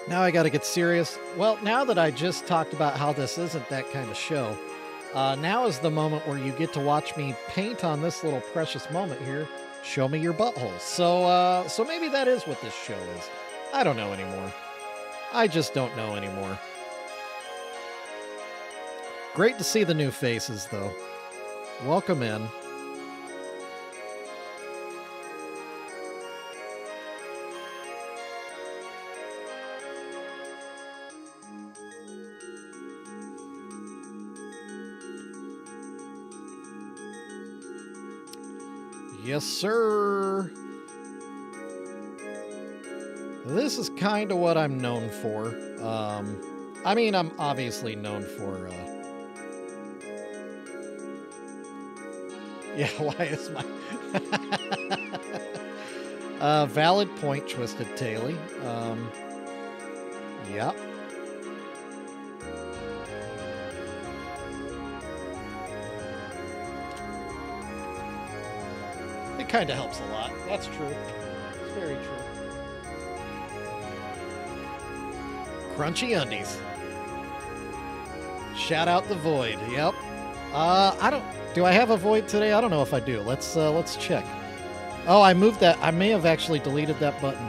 Now I got to get serious. Well, now that I just talked about how this isn't that kind of show, now is the moment where you get to watch me paint on this little precious moment here. Show me your buttholes. So maybe that is what this show is. I don't know anymore. I just don't know anymore. Great to see the new faces, though. Welcome in. Yes, sir. This is kind of what I'm known for. I mean, I'm obviously known for... Yeah, why is my... valid point, Twisted Taily. Yeah. It kind of helps a lot. That's true. It's very true. Crunchy undies. Shout out the void. Yep. I don't. Do I have a void today? I don't know if I do. Let's check. Oh, I moved that. I may have actually deleted that button.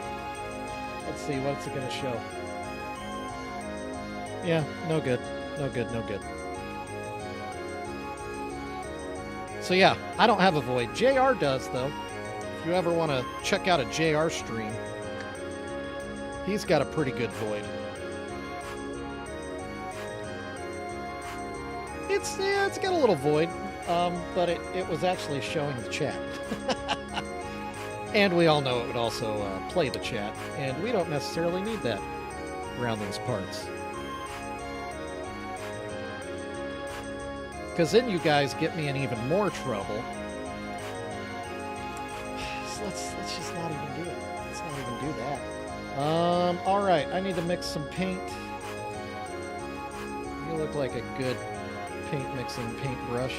Let's see. What's it gonna show? Yeah. No good. No good. No good. So yeah, I don't have a void. JR does though. If you ever want to check out a JR stream, he's got a pretty good void. It's got a little void, but it was actually showing the chat. And we all know it would also play the chat, and we don't necessarily need that around these parts. Because then you guys get me in even more trouble. So let's just not even do it. Let's not even do that. All right, I need to mix some paint. You look like a good paint mixing paintbrush.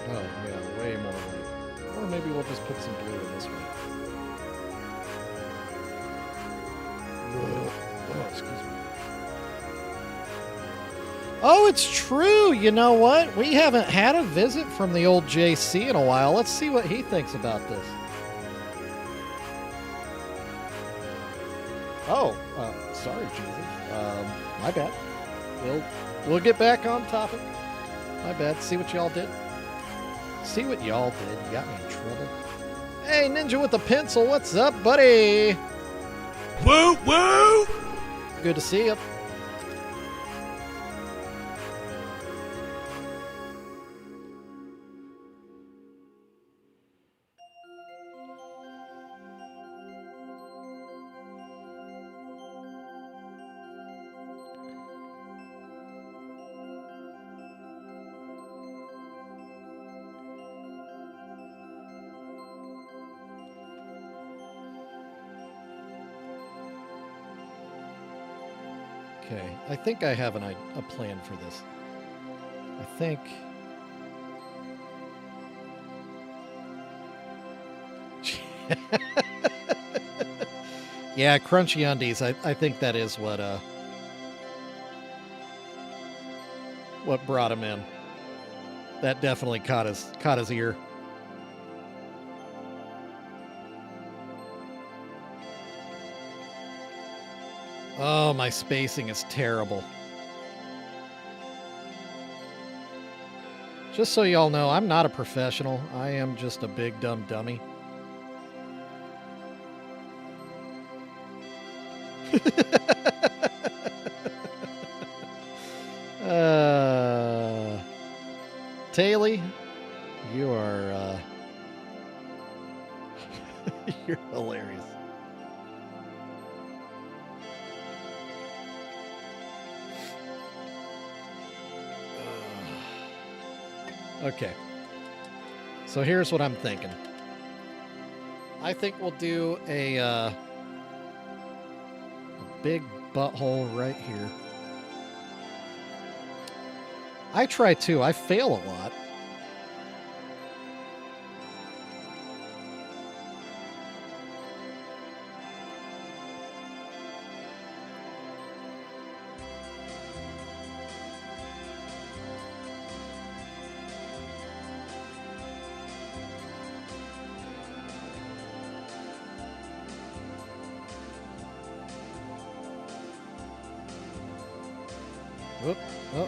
Oh yeah, way more white. Or maybe we'll just put some blue in this one. Oh, excuse me. Oh, it's true. You know what? We haven't had a visit from the old JC in a while. Let's see what he thinks about this. Oh, sorry, Jesus. My bad. We'll get back on topic. My bad. See what y'all did? See what y'all did? You got me in trouble. Hey, Ninja with the pencil. What's up, buddy? Woo, woo! Good to see you. Okay, I think I have a plan for this. I think... Yeah, crunchy undies. I think that is what brought him in. That definitely caught his ear. Oh, my spacing is terrible. Just so y'all know, I'm not a professional. I am just a big dumb dummy. Taylor, you are you're hilarious. Okay. So here's what I'm thinking. I think we'll do a big butthole right here. I try too. I fail a lot. Whoop. Uh-oh.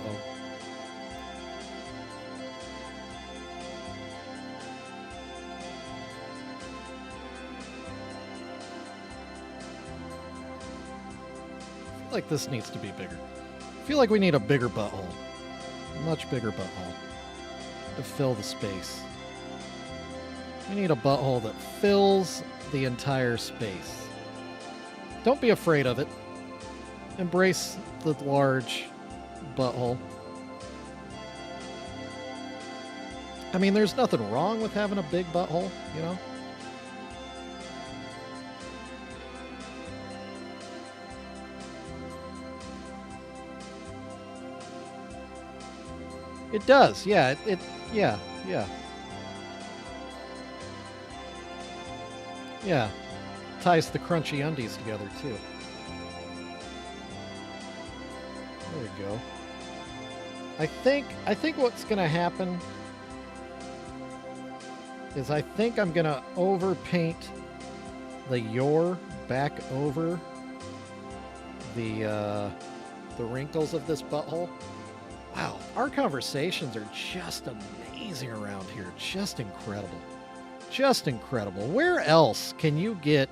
I feel like this needs to be bigger. I feel like we need a bigger butthole. A much bigger butthole to fill the space. We need a butthole that fills the entire space. Don't be afraid of it. Embrace the large butthole. I mean, there's nothing wrong with having a big butthole, you know? It does, yeah. Yeah. Yeah. Ties the crunchy undies together, too. There we go. I think what's going to happen is I think I'm going to overpaint the "your" back over the wrinkles of this butthole. Wow, our conversations are just amazing around here. Just incredible. Just incredible. Where else can you get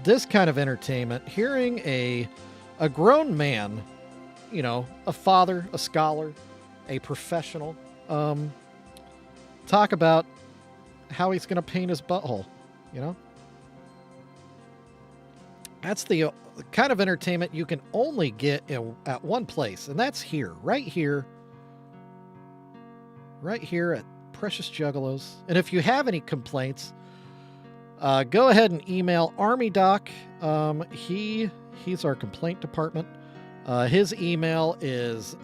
this kind of entertainment? Hearing a grown man, you know, a father, a scholar, a professional, talk about how he's going to paint his butthole, you know? That's the kind of entertainment you can only get at one place, and that's here, right here at Precious Juggalos. And if you have any complaints, go ahead and email Army Doc. He's our complaint department. His email is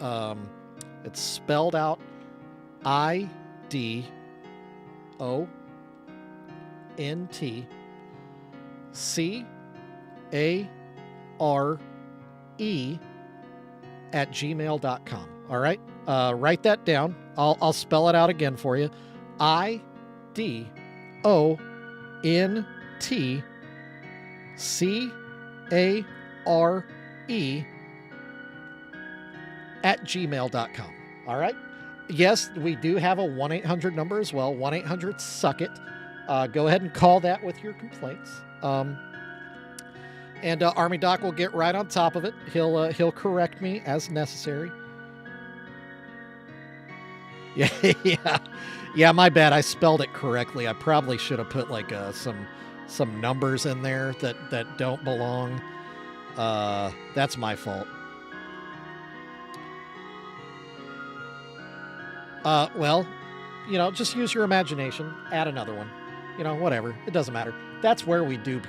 it's spelled out IDONTCARE@gmail.com. All right, write that down. I'll spell it out again for you. IDONTCARE@gmail.com. All right. Yes, we do have a 1-800 number as well. 1-800-SUCK-IT. Go ahead and call that with your complaints. And Army Doc will get right on top of it. He'll correct me as necessary. Yeah. My bad. I spelled it correctly. I probably should have put like some numbers in there that don't belong. That's my fault. Well, you know, just use your imagination. Add another one. You know, whatever. It doesn't matter. That's where we do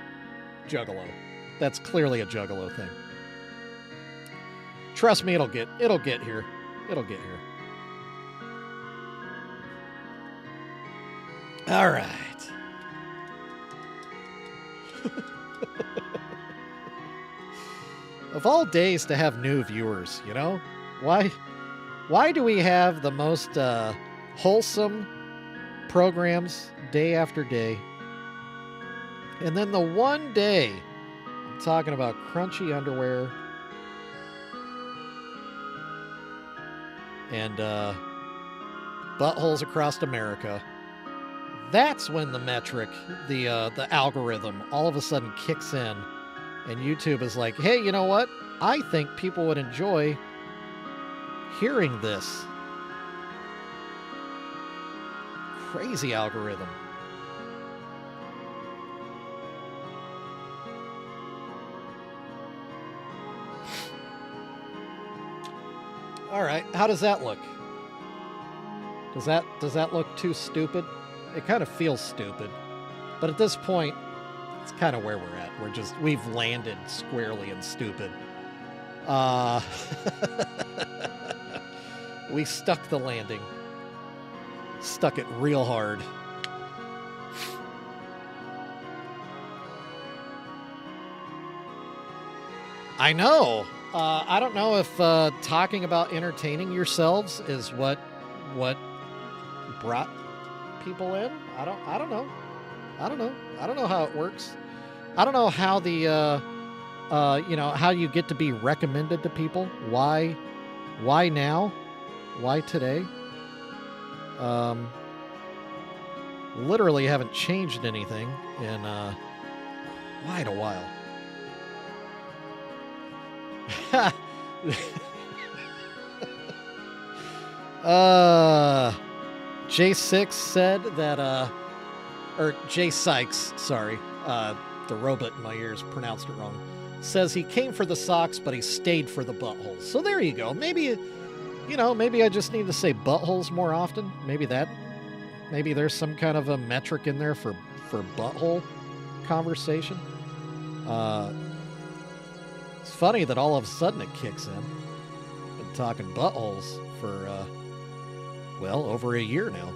Juggalo. That's clearly a Juggalo thing. Trust me, it'll get here. It'll get here. All right. Of all days to have new viewers, you know? Why do we have the most wholesome programs day after day? And then the one day I'm talking about crunchy underwear and buttholes across America. That's when the metric, the algorithm, all of a sudden kicks in, and YouTube is like, hey, you know what? I think people would enjoy hearing this. Crazy algorithm. All right, how does that look? Does that look too stupid? It kind of feels stupid. But at this point, it's kind of where we're at. We've landed squarely in stupid. We stuck the landing. Stuck it real hard. I know. I don't know if talking about entertaining yourselves is what brought people in. I don't know. I don't know how it works. I don't know how the how you get to be recommended to people. Why now? Why today? Literally haven't changed anything in quite a while. J6 said that or J Sykes, sorry, the robot in my ears pronounced it wrong, says he came for the socks but he stayed for the buttholes. So there you go. Maybe maybe I just need to say buttholes more often. Maybe there's some kind of a metric in there for butthole conversation. It's funny that all of a sudden it kicks in. Been talking buttholes for over a year now.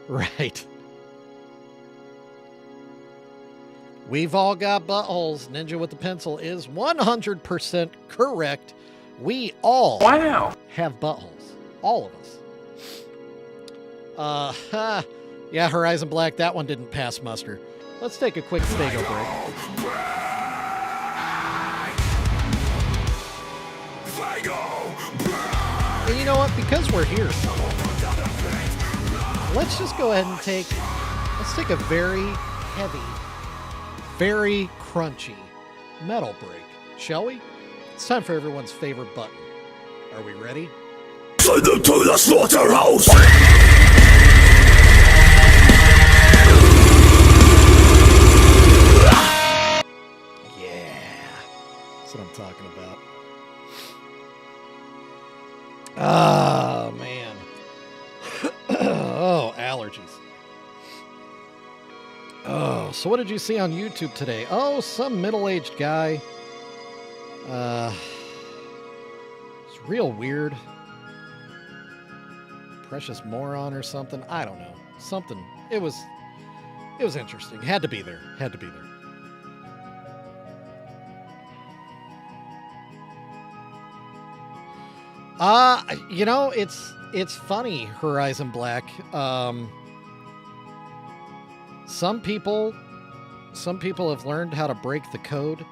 Right. We've all got buttholes. Ninja with the pencil is 100% correct. We all have buttholes. All of us. Yeah, Horizon Black, that one didn't pass muster. Let's take a quick Fago break. And you know what? Because we're here, let's just go ahead and let's take a very heavy, very crunchy metal break, shall we? It's time for everyone's favorite button. Are we ready? Send them to the slaughterhouse! Yeah, that's what I'm talking about. Oh, man. Oh, allergies. Oh, so what did you see on YouTube today? Oh, some middle-aged guy. It's real weird. Precious moron or something. I don't know. Something. It was interesting. Had to be there. Had to be there. You know, it's funny, Horizon Black. Some people have learned how to break the code.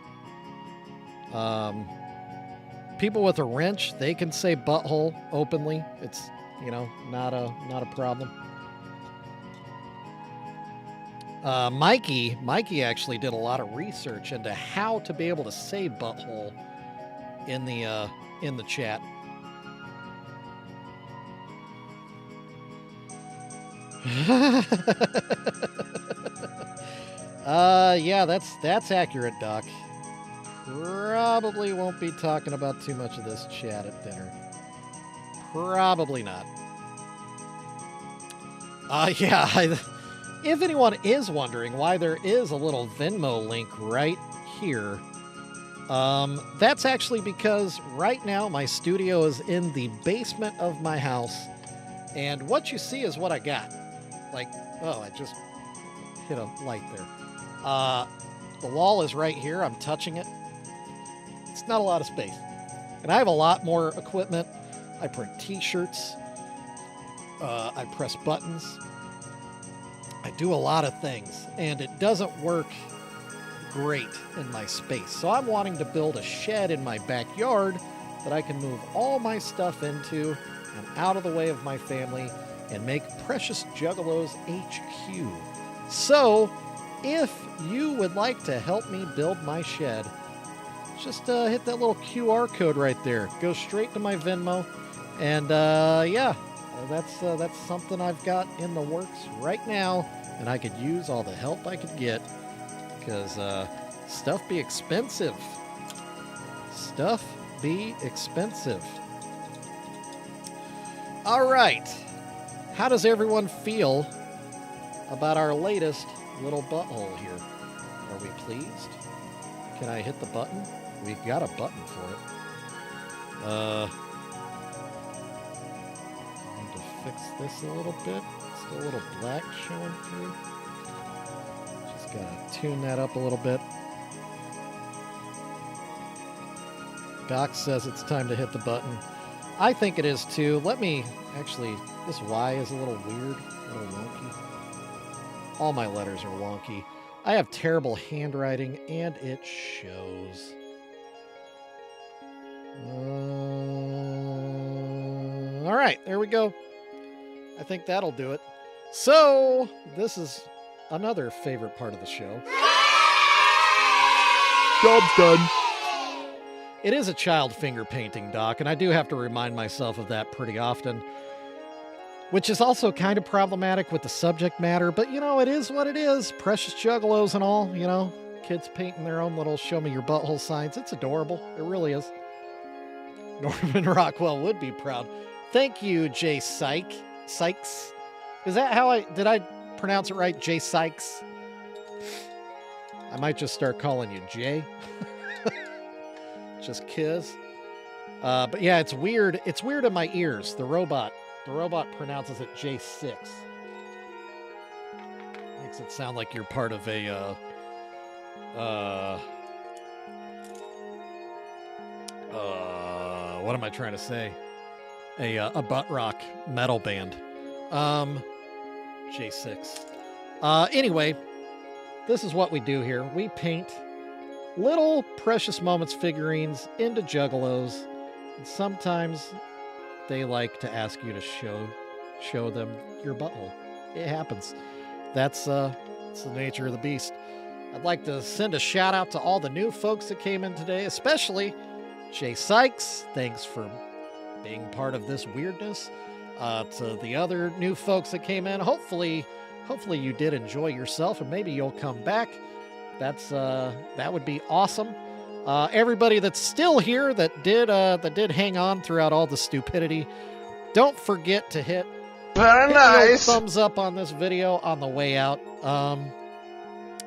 People with a wrench, they can say butthole openly. It's, you know, not a problem. Mikey actually did a lot of research into how to be able to say butthole in the chat. Yeah, that's accurate, Doc. Probably won't be talking about too much of this chat at dinner. Probably not. Yeah, if anyone is wondering why there is a little Venmo link right here, that's actually because right now my studio is in the basement of my house, and what you see is what I got. Like, oh, I just hit a light there. The wall is right here. I'm touching it. It's not a lot of space. And I have a lot more equipment. I print t-shirts. I press buttons. I do a lot of things, and it doesn't work great in my space. So I'm wanting to build a shed in my backyard that I can move all my stuff into and out of the way of my family and make Precious Juggalos HQ. So, if you would like to help me build my shed, just hit that little QR code right there. Go straight to my Venmo, and yeah, that's something I've got in the works right now, and I could use all the help I could get, because stuff be expensive. Stuff be expensive. All right. How does everyone feel about our latest little butthole here? Are we pleased? Can I hit the button? We've got a button for it. Need to fix this a little bit. Still a little black showing through. Just gotta tune that up a little bit. Doc says it's time to hit the button. I think it is too. Let me actually, this Y is a little weird, a little wonky. All my letters are wonky. I have terrible handwriting, and it shows. All right, there we go. I think that'll do it. So, this is another favorite part of the show. Job's done. It is a child finger painting, Doc, and I do have to remind myself of that pretty often, which is also kind of problematic with the subject matter, but you know, it is what it is. Precious Juggalos and all, you know, kids painting their own little show me your butthole signs. It's adorable. It really is. Norman Rockwell would be proud. Thank you, Jay Sykes. Is that how did I pronounce it right? Jay Sykes? I might just start calling you Jay. Just kiss. But yeah, it's weird. It's weird in my ears. The robot pronounces it J6. Does it sound like you're part of a what am I trying to say? A butt rock metal band. J6. Anyway, this is what we do here. We paint little Precious Moments figurines into Juggalos. And sometimes they like to ask you to show them your butthole. It happens. That's the nature of the beast. I'd like to send a shout out to all the new folks that came in today, especially Jay Sykes. Thanks for being part of this weirdness. To the other new folks that came in, hopefully you did enjoy yourself, and maybe you'll come back. That would be awesome. Everybody that's still here that did hang on throughout all the stupidity, don't forget to hit Very the old nice. thumbs up on this video on the way out.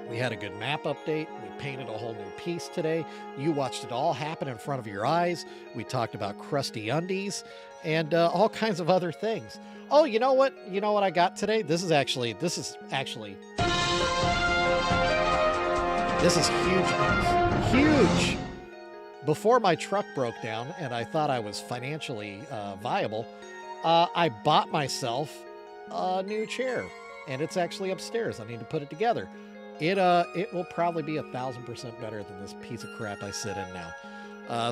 We had a good map update. We painted a whole new piece today. You watched it all happen in front of your eyes. We talked about crusty undies and all kinds of other things. Oh, you know what? You know what I got today? This is huge news. Huge. Before my truck broke down and I thought I was financially viable, I bought myself a new chair, and it's actually upstairs. I need to put it together. It will probably be 1,000% better than this piece of crap I sit in now.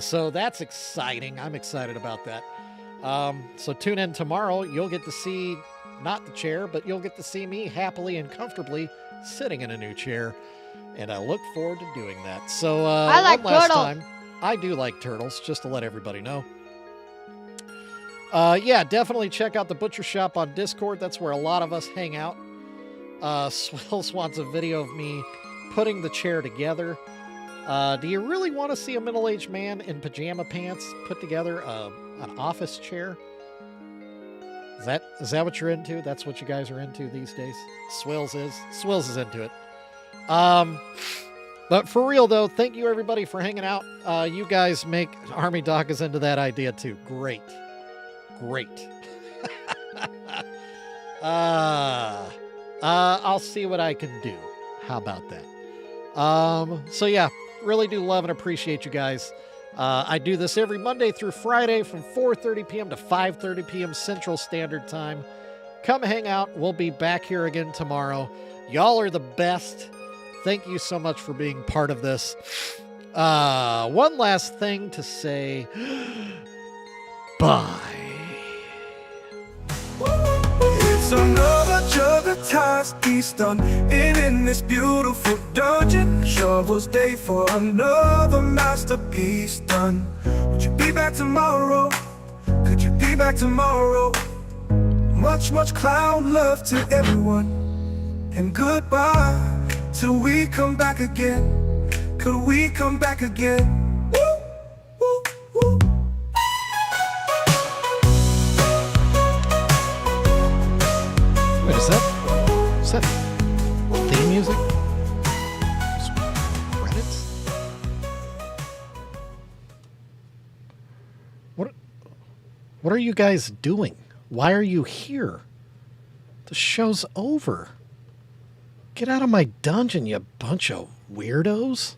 So that's exciting. I'm excited about that. So tune in tomorrow. You'll get to see not the chair, but you'll get to see me happily and comfortably sitting in a new chair. And I look forward to doing that. So I like one last turtles. time, I do like turtles, just to let everybody know. Yeah, definitely check out the Butcher Shop on Discord. That's where a lot of us hang out. Swills wants a video of me putting the chair together. Do you really want to see a middle-aged man in pajama pants put together an office chair? Is that what you're into? That's what you guys are into these days? Swills is into it. But for real though, thank you everybody for hanging out. You guys make Army Doc is into that idea too. Great. I'll see what I can do. How about that? So yeah, really do love and appreciate you guys. I do this every Monday through Friday from 4:30 p.m. to 5:30 p.m. Central Standard Time. Come hang out. We'll be back here again tomorrow. Y'all are the best. Thank you so much for being part of this. One last thing to say. Bye. It's another Juggalos piece done in this beautiful dungeon. Shovels day for another masterpiece done. Would you be back tomorrow? Could you be back tomorrow? Much clown love to everyone, and goodbye till we come back again. Could we come back again? Woo, woo, woo. Wait, is that theme music? Credits? What are you guys doing? Why are you here? The show's over. Get out of my dungeon, you bunch of weirdos.